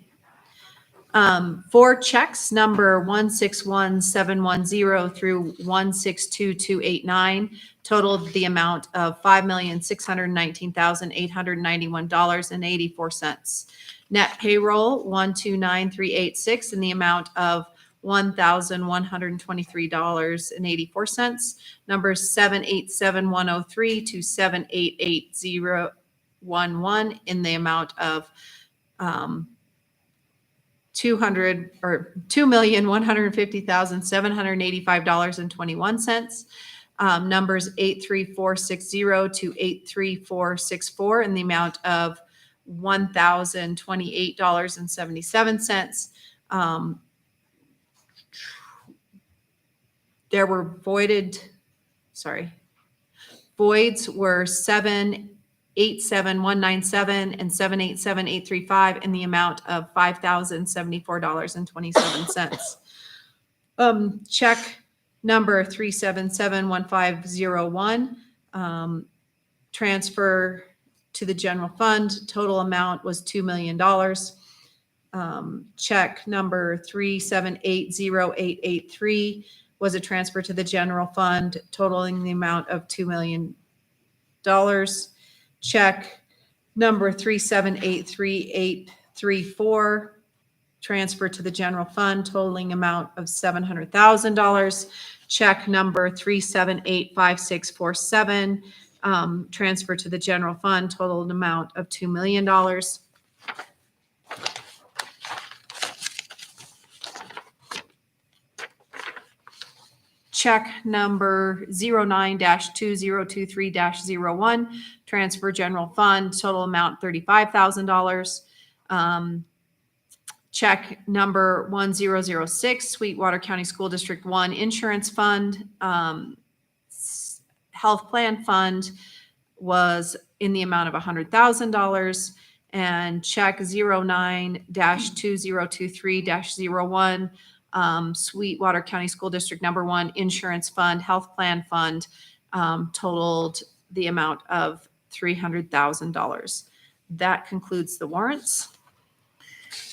For checks number 161710 through 162289, totaled the amount of $5,619,891.84. Net payroll 129386 in the amount of $1,123.84. Numbers 787103 to 788011 in the amount of $2,150,785.21. Numbers 83460 to 83464 in the amount of $1,028.77. There were voids were 787,197 and 787,835 in the amount of $5,074.27. Check number 3771501, transfer to the general fund. Total amount was $2 million. Check number 3780883 was a transfer to the general fund totaling the amount of $2 million. Check number 3783834, transfer to the general fund totaling amount of $700,000. Check number 3785647, transfer to the general fund total amount of $2 million. Check number 09-2023-01, transfer general fund, total amount $35,000. Check number 1006, Sweetwater County School District 1 Insurance Fund, Health Plan Fund was in the amount of $100,000. And check 09-2023-01, Sweetwater County School District Number 1 Insurance Fund, Health Plan Fund, totaled the amount of $300,000. That concludes the warrants.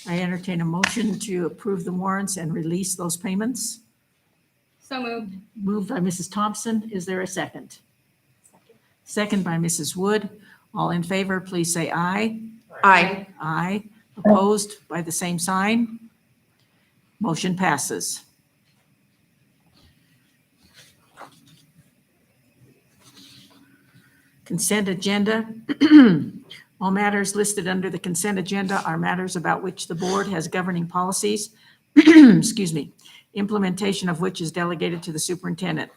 I entertain a motion to approve the warrants and release those payments. So moved. Moved by Mrs. Thompson. Is there a second? Second by Mrs. Wood. All in favor, please say aye. Aye. Aye. Opposed by the same sign. Motion passes. Consent agenda. All matters listed under the consent agenda are matters about which the board has governing policies, excuse me, implementation of which is delegated to the superintendent.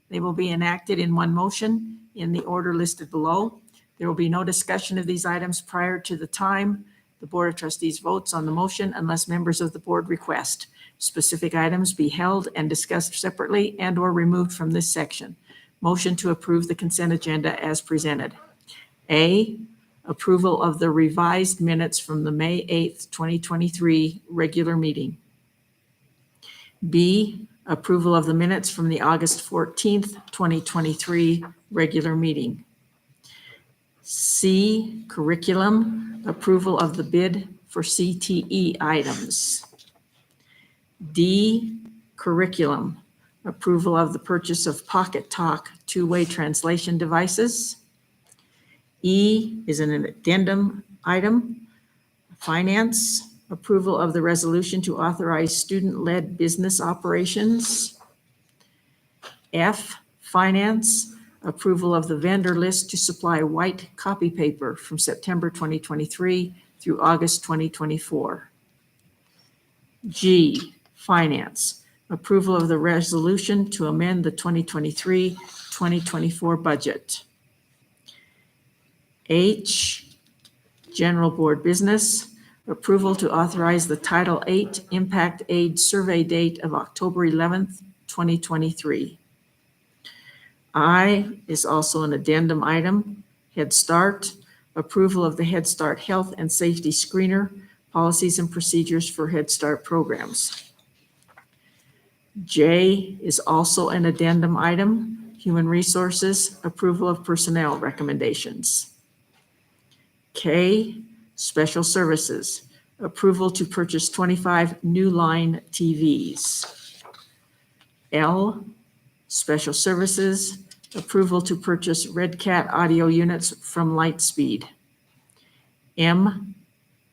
They will be enacted in one motion in the order listed below. There will be no discussion of these items prior to the time the Board of Trustees votes on the motion unless members of the board request specific items be held and discussed separately and/or removed from this section. Motion to approve the consent agenda as presented. A, approval of the revised minutes from the May 8th, 2023 regular meeting. B, approval of the minutes from the August 14th, 2023 regular meeting. C, curriculum, approval of the bid for CTE items. D, curriculum, approval of the purchase of Pocket Talk two-way translation devices. E is an addendum item. Finance, approval of the resolution to authorize student-led business operations. F, finance, approval of the vendor list to supply white copy paper from September 2023 through August 2024. G, finance, approval of the resolution to amend the 2023-2024 budget. H, general board business, approval to authorize the Title VIII Impact Aid survey date of October 11th, 2023. I is also an addendum item. Head Start, approval of the Head Start Health and Safety Screener, policies and procedures for Head Start programs. J is also an addendum item, Human Resources, approval of personnel recommendations. K, Special Services, approval to purchase 25 new line TVs. L, Special Services, approval to purchase Red Cat audio units from Lightspeed. M,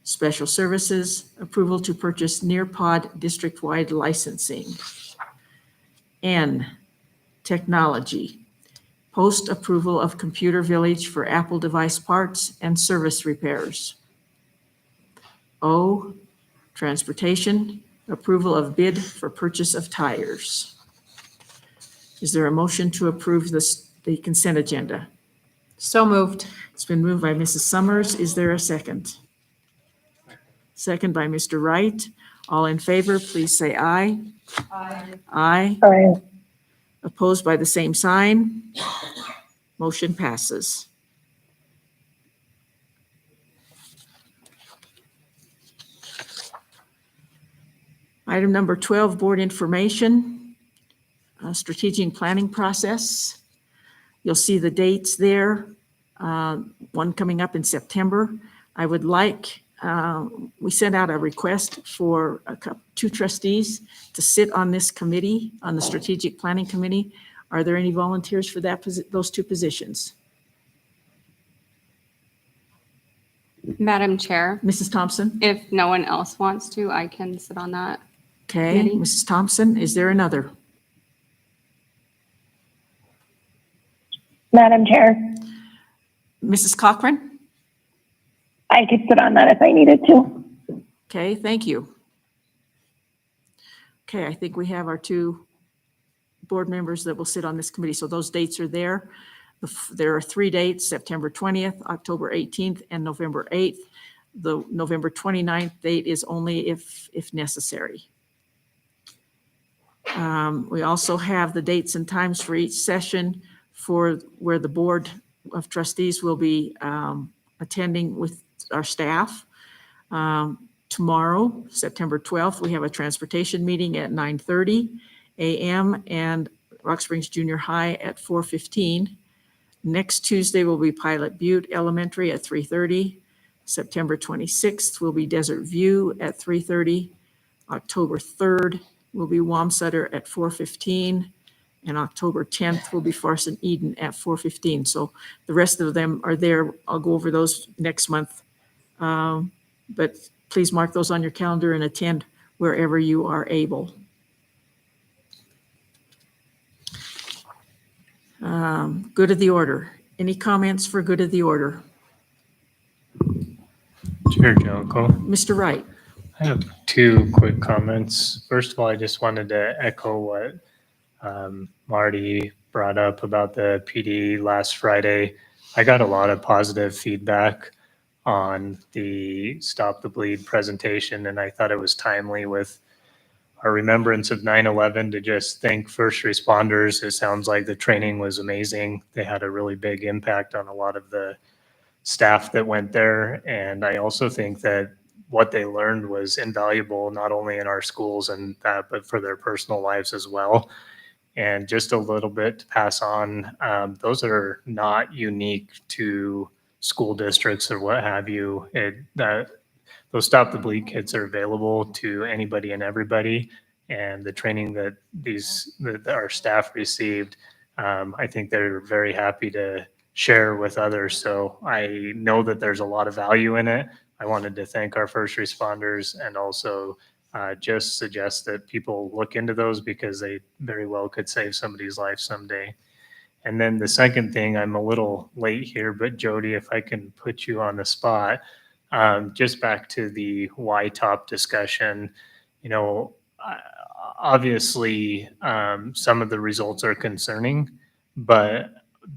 Special Services, approval to purchase Nearpod district-wide licensing. N, Technology, post-approval of Computer Village for Apple device parts and service repairs. O, Transportation, approval of bid for purchase of tires. Is there a motion to approve the consent agenda? So moved. It's been moved by Mrs. Summers. Is there a second? Second by Mr. Wright. All in favor, please say aye. Aye. Aye. Aye. Opposed by the same sign. Motion passes. Item number 12, board information, strategic planning process. You'll see the dates there, one coming up in September. I would like, we sent out a request for 2 trustees to sit on this committee, on the strategic planning committee. Are there any volunteers for those 2 positions? Madam Chair, Mrs. Thompson? if no one else wants to, I can sit on that. Okay, Committee. Mrs. Thompson, is there another? Madam Chair, Mrs. Cochran? I could sit on that if I needed to. Okay, thank you. Okay, I think we have our 2 board members that will sit on this committee. So those dates are there. There are 3 dates, September 20th, October 18th, and November 8th. The November 29th date is only if necessary. We also have the dates and times for each session for where the Board of Trustees will be attending with our staff. Tomorrow, September 12th, we have a transportation meeting at 9:30 a.m. and Rock Springs Junior High at 4:15. Next Tuesday will be Pilot Butte Elementary at 3:30. September 26th will be Desert View at 3:30. October 3rd will be Wamsutter at 4:15. And October 10th will be Farson Eden at 4:15. So the rest of them are there. I'll go over those next month. But please mark those on your calendar and attend wherever you are able. Good of the order. Any comments for good of the order? Chair Jellicoe, Mr. Wright? I have 2 quick comments. First of all, I just wanted to echo what Marty brought up about the PD last Friday. I got a lot of positive feedback on the Stop the Bleed presentation, and I thought it was timely with our remembrance of 9/11 to just thank first responders. It sounds like the training was amazing. They had a really big impact on a lot of the staff that went there. And I also think that what they learned was invaluable, not only in our schools and that, but for their personal lives as well. And just a little bit to pass on, those are not unique to school districts or what have you. Those Stop the Bleed kits are available to anybody and everybody. And the training that our staff received, I think they're very happy to share with others. So I know that there's a lot of value in it. I wanted to thank our first responders and also just suggest that people look into those because they very well could save somebody's life someday. And then the second thing, I'm a little late here, but Jody, if I can put you on the spot, just back to the YTOP discussion, obviously some of the results are concerning, but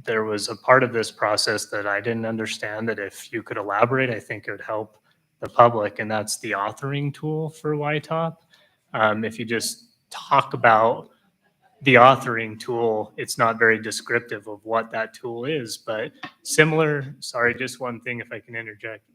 there was a part of this process that I didn't understand that if you could elaborate, I think it would help the public, and that's the authoring tool for YTOP. If you just talk about the authoring tool, it's not very descriptive of what that tool is, but just one thing if I can interject,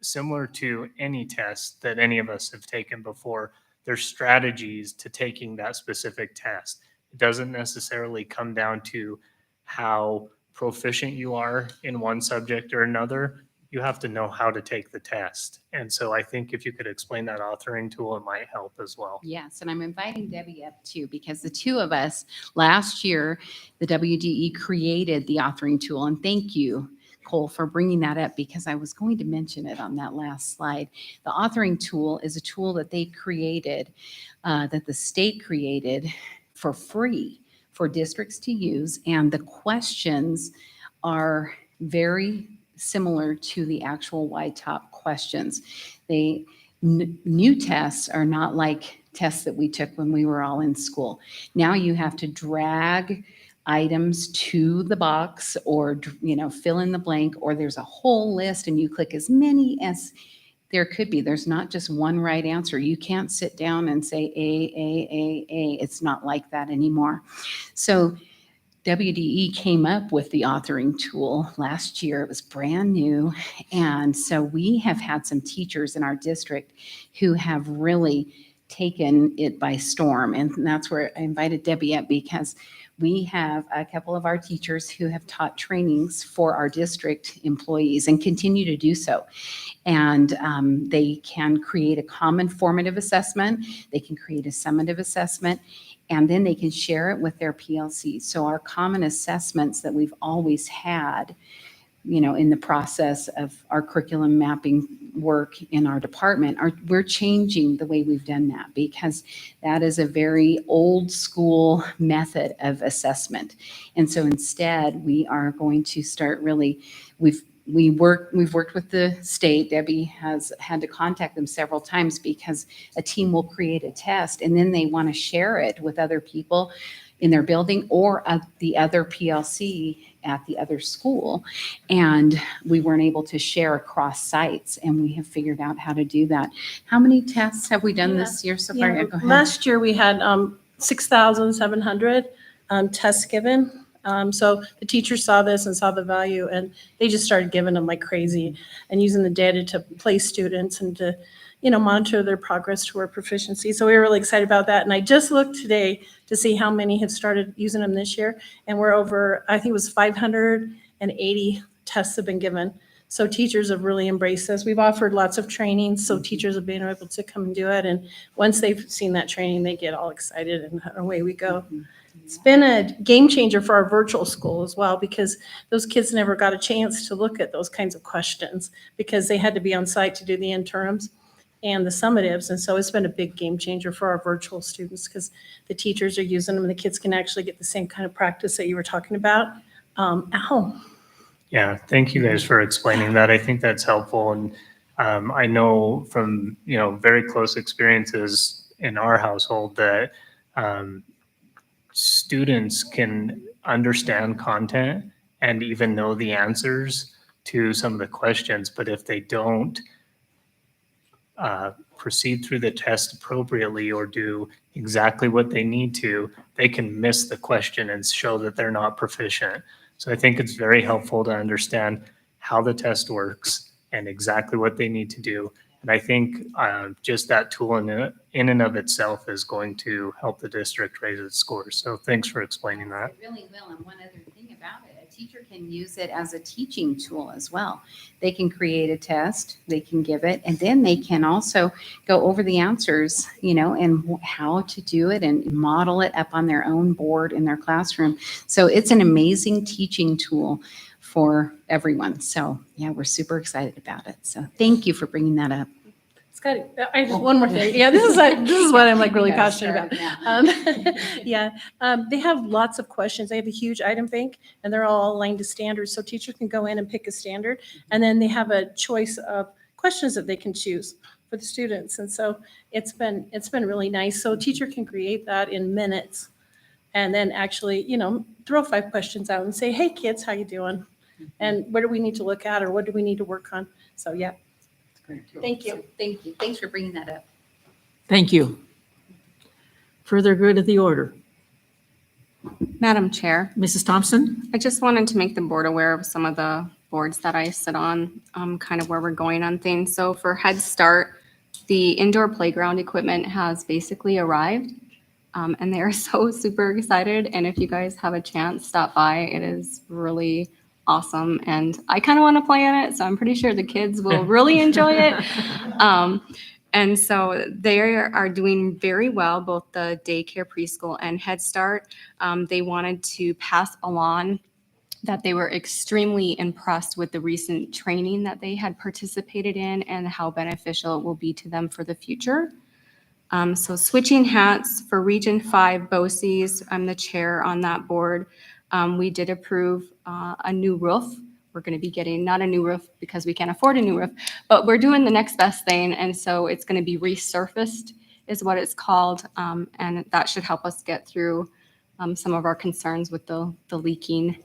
similar to any test that any of us have taken before, there's strategies to taking that specific test. It doesn't necessarily come down to how proficient you are in one subject or another. You have to know how to take the test. And so I think if you could explain that authoring tool, it might help as well. Yes, and I'm inviting Debbie up too, because the two of us, last year, the WDE created the authoring tool. And thank you, Cole, for bringing that up, because I was going to mention it on that last slide. The authoring tool is a tool that they created, that the state created for free for districts to use. And the questions are very similar to the actual YTOP questions. New tests are not like tests that we took when we were all in school. Now you have to drag items to the box, or fill in the blank, or there's a whole list and you click as many as there could be. There's not just one right answer. You can't sit down and say A. It's not like that anymore. So WDE came up with the authoring tool last year. It was brand new. And so we have had some teachers in our district who have really taken it by storm. And that's where I invited Debbie up, because we have a couple of our teachers who have taught trainings for our district employees and continue to do so. And they can create a common formative assessment. They can create a summative assessment, and then they can share it with their PLCs. So our common assessments that we've always had, in the process of our curriculum mapping work in our department, we're changing the way we've done that, because that is a very old school method of assessment. And so instead, we are going to start we've worked with the state. Debbie has had to contact them several times, because a team will create a test and then they want to share it with other people in their building or at the other PLC at the other school. And we weren't able to share across sites, and we have figured out how to do that. How many tests have we done this year so far? Yeah, Go ahead. last year we had 6,700 tests given. So the teachers saw this and saw the value, and they just started giving them like crazy and using the data to place students and to, monitor their progress toward proficiency. So we were really excited about that. And I just looked today to see how many have started using them this year. And we're over, I think it was 580 tests have been given. So teachers have really embraced this. We've offered lots of trainings, so teachers have been able to come and do it. And once they've seen that training, they get all excited, and away we go. It's been a game changer for our virtual school as well, because those kids never got a chance to look at those kinds of questions because they had to be on site to do the interims and the summatives. And so it's been a big game changer for our virtual students, because the teachers are using them and the kids can actually get the same kind of practice that you were talking about at home. Yeah, thank you guys for explaining that. I think that's helpful. And I know from, very close experiences in our household that students can understand content and even know the answers to some of the questions, but if they don't proceed through the test appropriately or do exactly what they need to, they can miss the question and show that they're not proficient. So I think it's very helpful to understand how the test works and exactly what they need to do. And I think just that tool in and of itself is going to help the district raise its scores. So thanks for explaining that. It really will. And one other thing about it, a teacher can use it as a teaching tool as well. They can create a test, they can give it, and then they can also go over the answers, and how to do it and model it up on their own board in their classroom. So it's an amazing teaching tool for everyone. So yeah, we're super excited about it. So thank you for bringing that up. Scotty, I just one more thing. Yeah, this is what I'm like really passionate about. They have lots of questions. They have a huge item bank, and they're all aligned to standards. So teachers can go in and pick a standard, and then they have a choice of questions that they can choose for the students. And so it's been really nice. So a teacher can create that in minutes, and then actually, throw 5 questions out and say, "Hey kids, how you doing? And what do we need to look at, or what do we need to work on?" So yeah. Thank you. Thank you. Thanks for bringing that up. Thank you. Further good of the order. Madam Chair, Mrs. Thompson? I just wanted to make the board aware of some of the boards that I sit on, kind of where we're going on things. So for Head Start, The indoor playground equipment has basically arrived, and they are so super excited. And if you guys have a chance, stop by. It is really awesome, and I kind of want to play in it, so I'm pretty sure the kids will really enjoy it. And so they are doing very well, both the daycare, preschool, and Head Start. They wanted to pass along that they were extremely impressed with the recent training that they had participated in and how beneficial it will be to them for the future. So switching hats for Region 5 BOCES, I'm the chair on that board. We did approve a new roof. We're going to be getting not a new roof because we can't afford a new roof, but we're doing the next best thing. And so it's going to be resurfaced is what it's called. And that should help us get through some of our concerns with the leaking.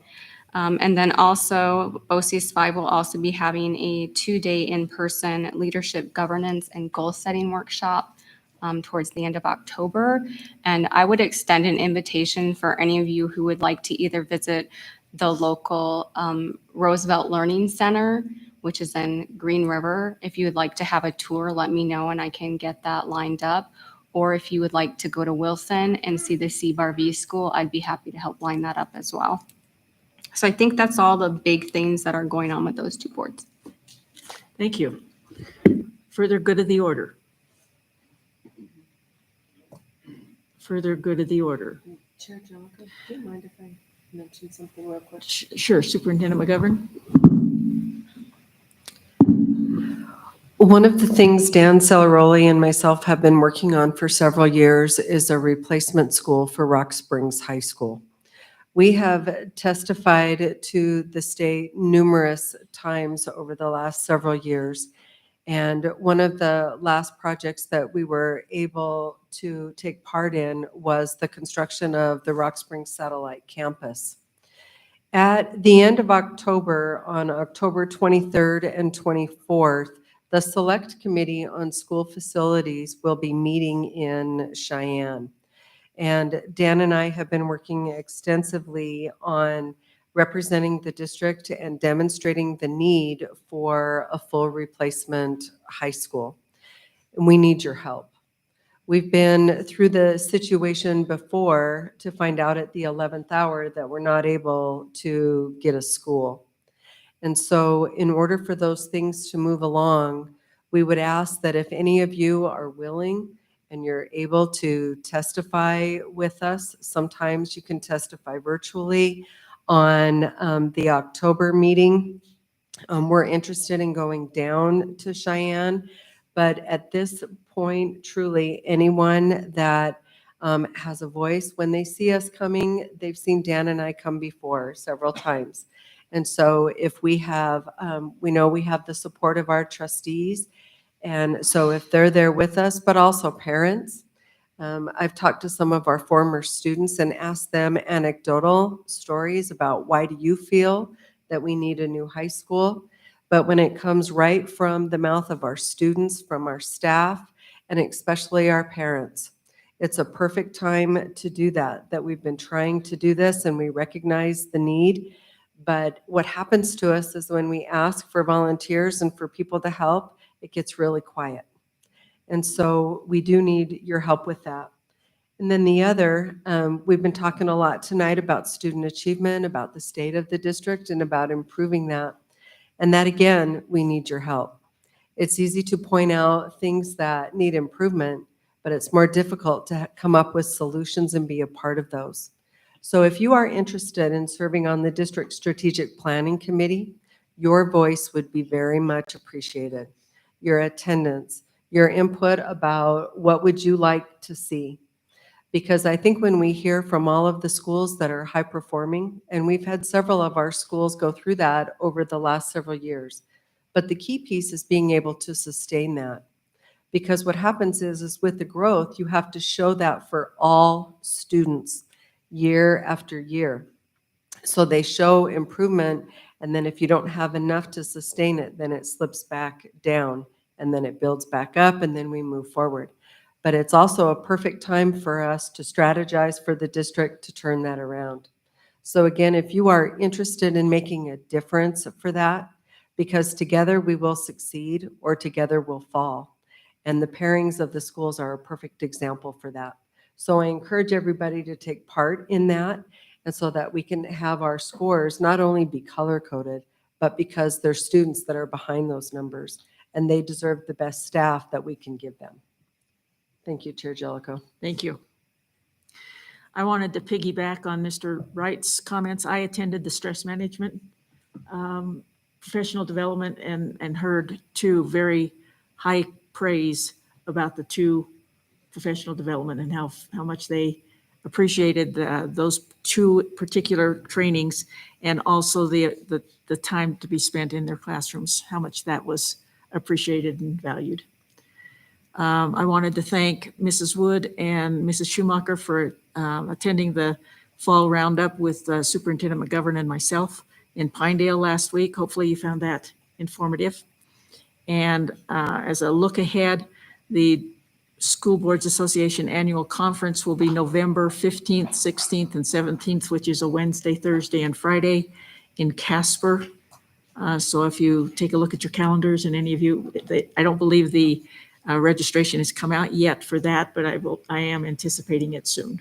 And then also BOCES 5 will also be having a 2-day in-person leadership governance and goal setting workshop towards the end of October. And I would extend an invitation for any of you who would like to either visit the local Roosevelt Learning Center, which is in Green River. If you would like to have a tour, let me know and I can get that lined up. Or if you would like to go to Wilson and see the CBAR-V school, I'd be happy to help line that up as well. So I think that's all the big things that are going on with those two boards. Thank you. Further good of the order. Further good of the order. Chair Jellicoe, do you mind if I mention something real quick? Sure, Superintendent McGovern. One of the things Dan Celeroli and myself have been working on for several years is a replacement school for Rock Springs High School. We have testified to the state numerous times over the last several years. And one of the last projects that we were able to take part in was the construction of the Rock Springs Satellite Campus. At the end of October, on October 23rd and 24th, the Select Committee on School Facilities will be meeting in Cheyenne. And Dan and I have been working extensively on representing the district and demonstrating the need for a full replacement high school. And we need your help. We've been through the situation before to find out at the 11th hour that we're not able to get a school. And so in order for those things to move along, we would ask that if any of you are willing and you're able to testify with us, sometimes you can testify virtually on the October meeting. We're interested in going down to Cheyenne, but at this point, truly anyone that has a voice, when they see us coming, they've seen Dan and I come before several times. And so if we have, we know we have the support of our trustees. And so if they're there with us, but also parents, I've talked to some of our former students and asked them anecdotal stories about why do you feel that we need a new high school? But when it comes right from the mouth of our students, from our staff, and especially our parents, it's a perfect time to do that we've been trying to do this and we recognize the need. But what happens to us is when we ask for volunteers and for people to help, it gets really quiet. And so we do need your help with that. And then the other, we've been talking a lot tonight about student achievement, about the state of the district, and about improving that. And that, again, we need your help. It's easy to point out things that need improvement, but it's more difficult to come up with solutions and be a part of those. So if you are interested in serving on the District Strategic Planning Committee, your voice would be very much appreciated. Your attendance, your input about what would you like to see. Because I think when we hear from all of the schools that are high performing, and we've had several of our schools go through that over the last several years, but the key piece is being able to sustain that. Because what happens is with the growth, you have to show that for all students year after year. So they show improvement, and then if you don't have enough to sustain it, then it slips back down, and then it builds back up, and then we move forward. But it's also a perfect time for us to strategize for the district to turn that around. So again, if you are interested in making a difference for that, because together we will succeed or together we'll fall. And the pairings of the schools are a perfect example for that. So I encourage everybody to take part in that, and so that we can have our scores not only be color-coded, but because there's students that are behind those numbers, and they deserve the best staff that we can give them. Thank you, Chair Jellicoe. Thank you. I wanted to piggyback on Mr. Wright's comments. I attended the stress management professional development and heard two very high praise about the two professional development and how much they appreciated those two particular trainings, and also the time to be spent in their classrooms, how much that was appreciated and valued. I wanted to thank Mrs. Wood and Mrs. Schumacher for attending the fall roundup with Superintendent McGovern and myself in Pinedale last week. Hopefully you found that informative. And as a look ahead, the School Boards Association Annual Conference will be November 15th, 16th, and 17th, which is a Wednesday, Thursday, and Friday in Casper. So if you take a look at your calendars, and any of you, I don't believe the registration has come out yet for that, but I am anticipating it soon.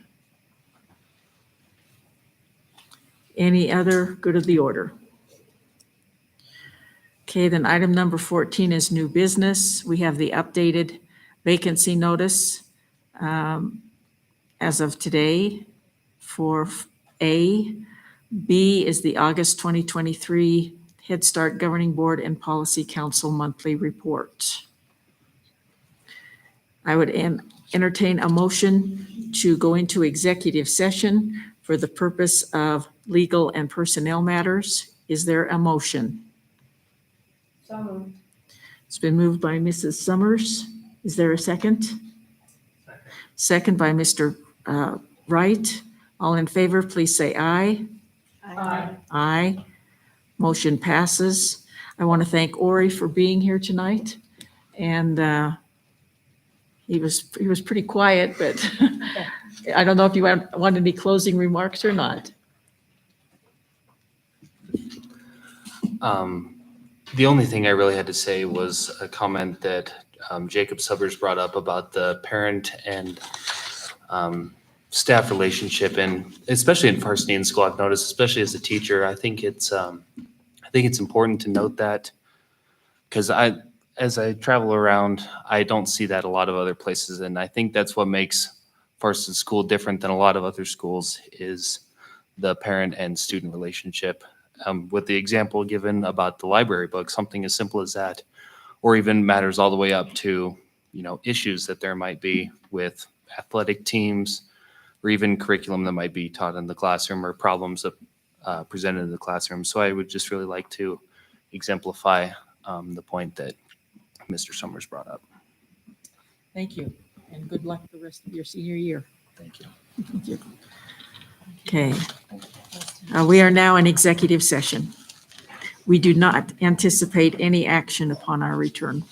Any other good of the order? Okay, then item number 14 is new business. We have the updated vacancy notice as of today for A. B is the August 2023 Head Start Governing Board and Policy Council monthly report. I would entertain a motion to go into executive session for the purpose of legal and personnel matters. Is there a motion? So moved. It's been moved by Mrs. Summers. Is there a second? Second by Mr. Wright. All in favor, please say aye. Aye. Aye. Motion passes. I want to thank Ori for being here tonight. And he was pretty quiet, but I don't know if you want any closing remarks or not. The only thing I really had to say was a comment that Jacob Subbers brought up about the parent and staff relationship, and especially in varsity and school, I've noticed, especially as a teacher, I think it's important to note that, because as I travel around, I don't see that a lot of other places, and I think that's what makes varsity school different than a lot of other schools is the parent and student relationship. With the example given about the library book, something as simple as that, or even matters all the way up to, issues that there might be with athletic teams, or even curriculum that might be taught in the classroom, or problems that presented in the classroom. So I would just really like to exemplify the point that Mr. Summers brought up. Thank you, and good luck the rest of your senior year. Thank you. Thank you. Okay. We are now in executive session. We do not anticipate any action upon our return.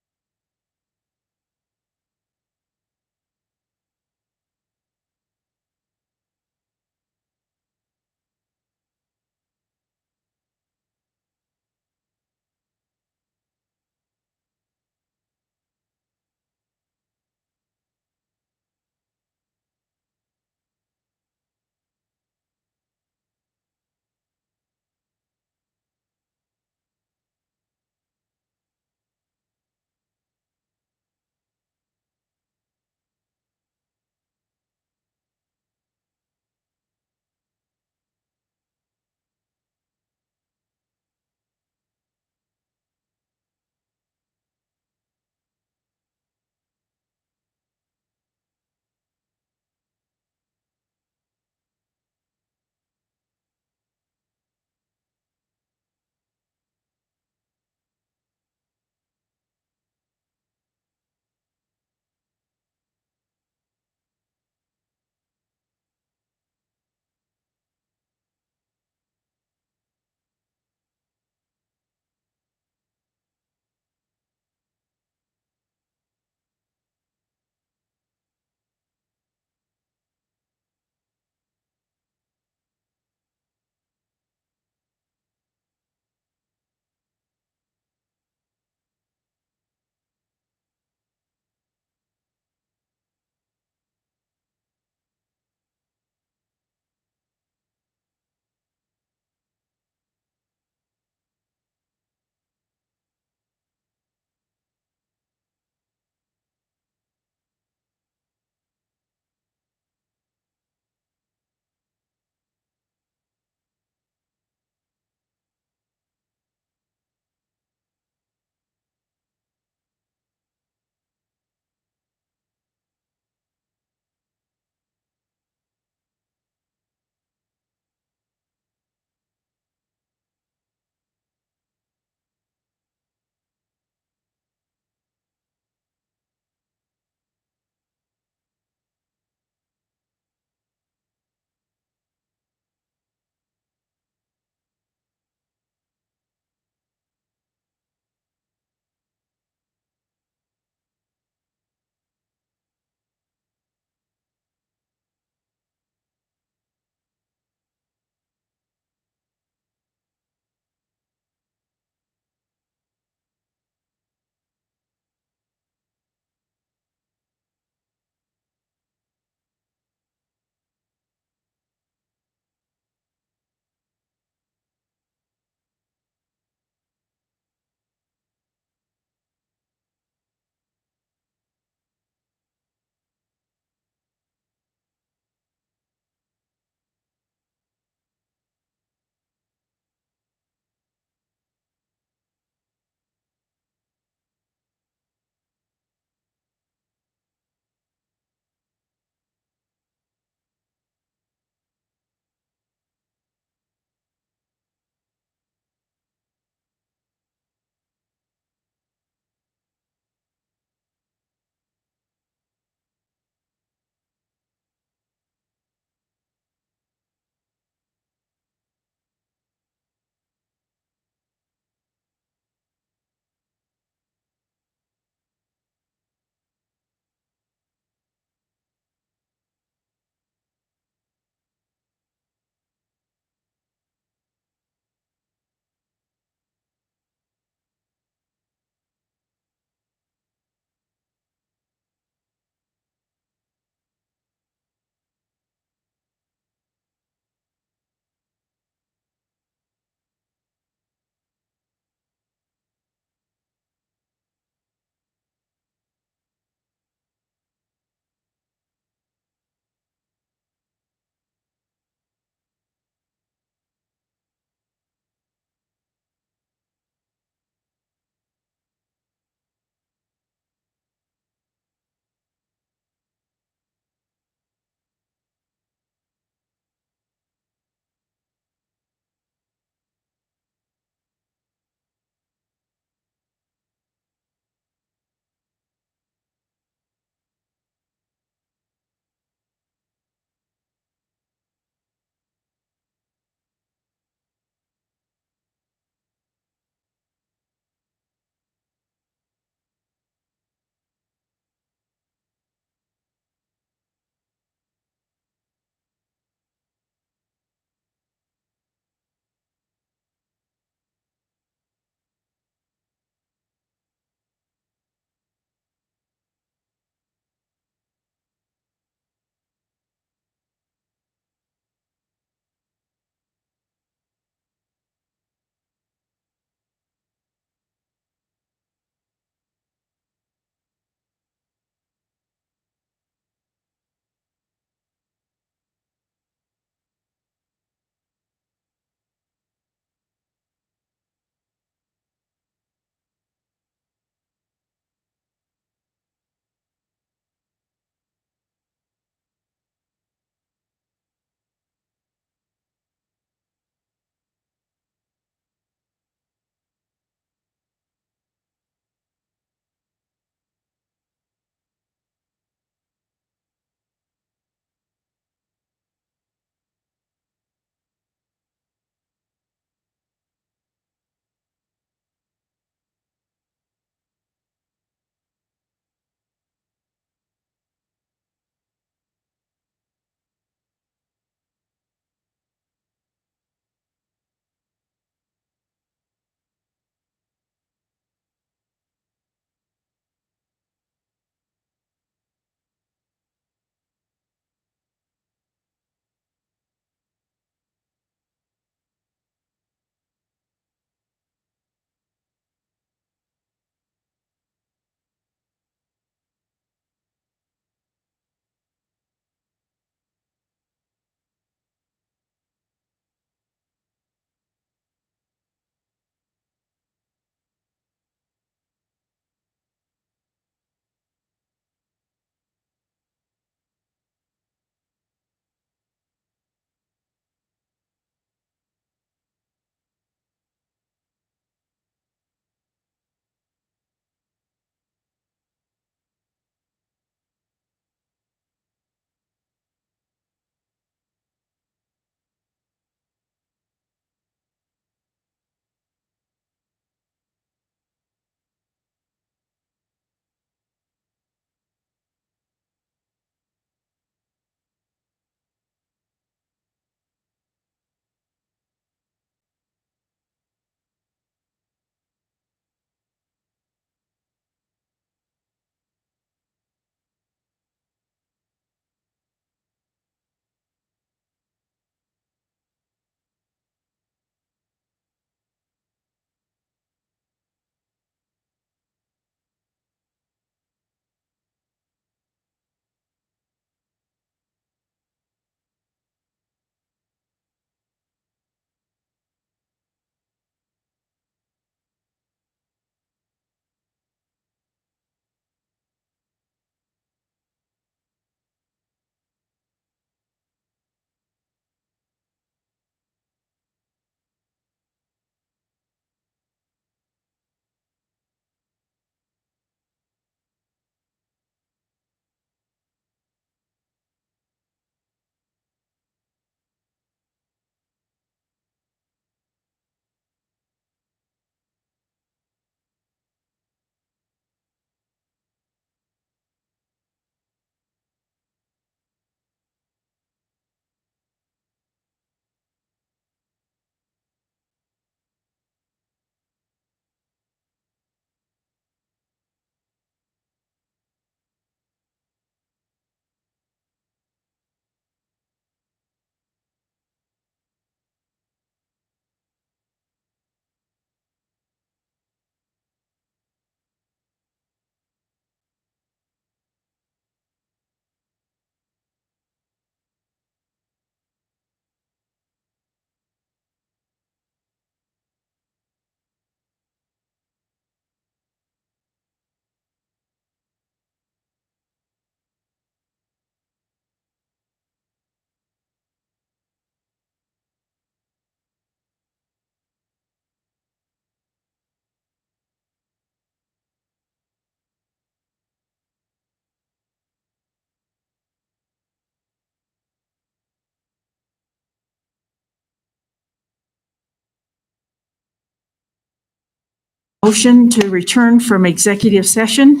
Motion to return from executive session.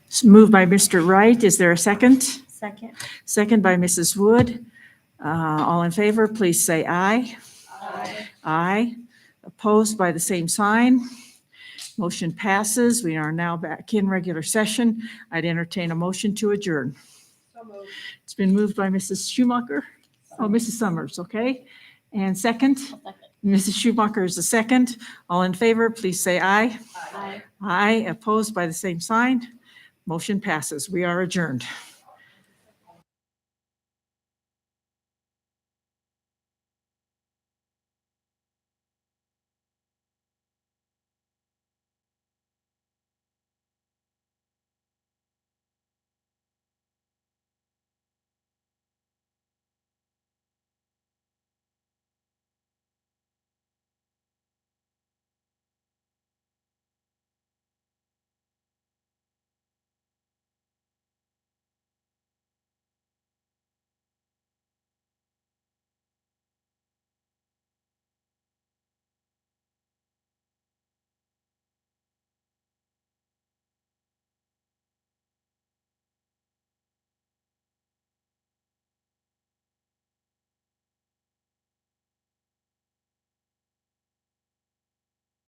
It's moved by Mr. Wright. Is there a second? Second. Second by Mrs. Wood. All in favor, please say aye. Aye. Aye. Opposed by the same sign. Motion passes. We are now back in regular session. I'd entertain a motion to adjourn. It's been moved by Mrs. Schumacher. Oh, Mrs. Summers, okay. And second? Mrs. Schumacher is the second. All in favor, please say aye. Aye. Aye. Opposed by the same sign. Motion passes. We are adjourned.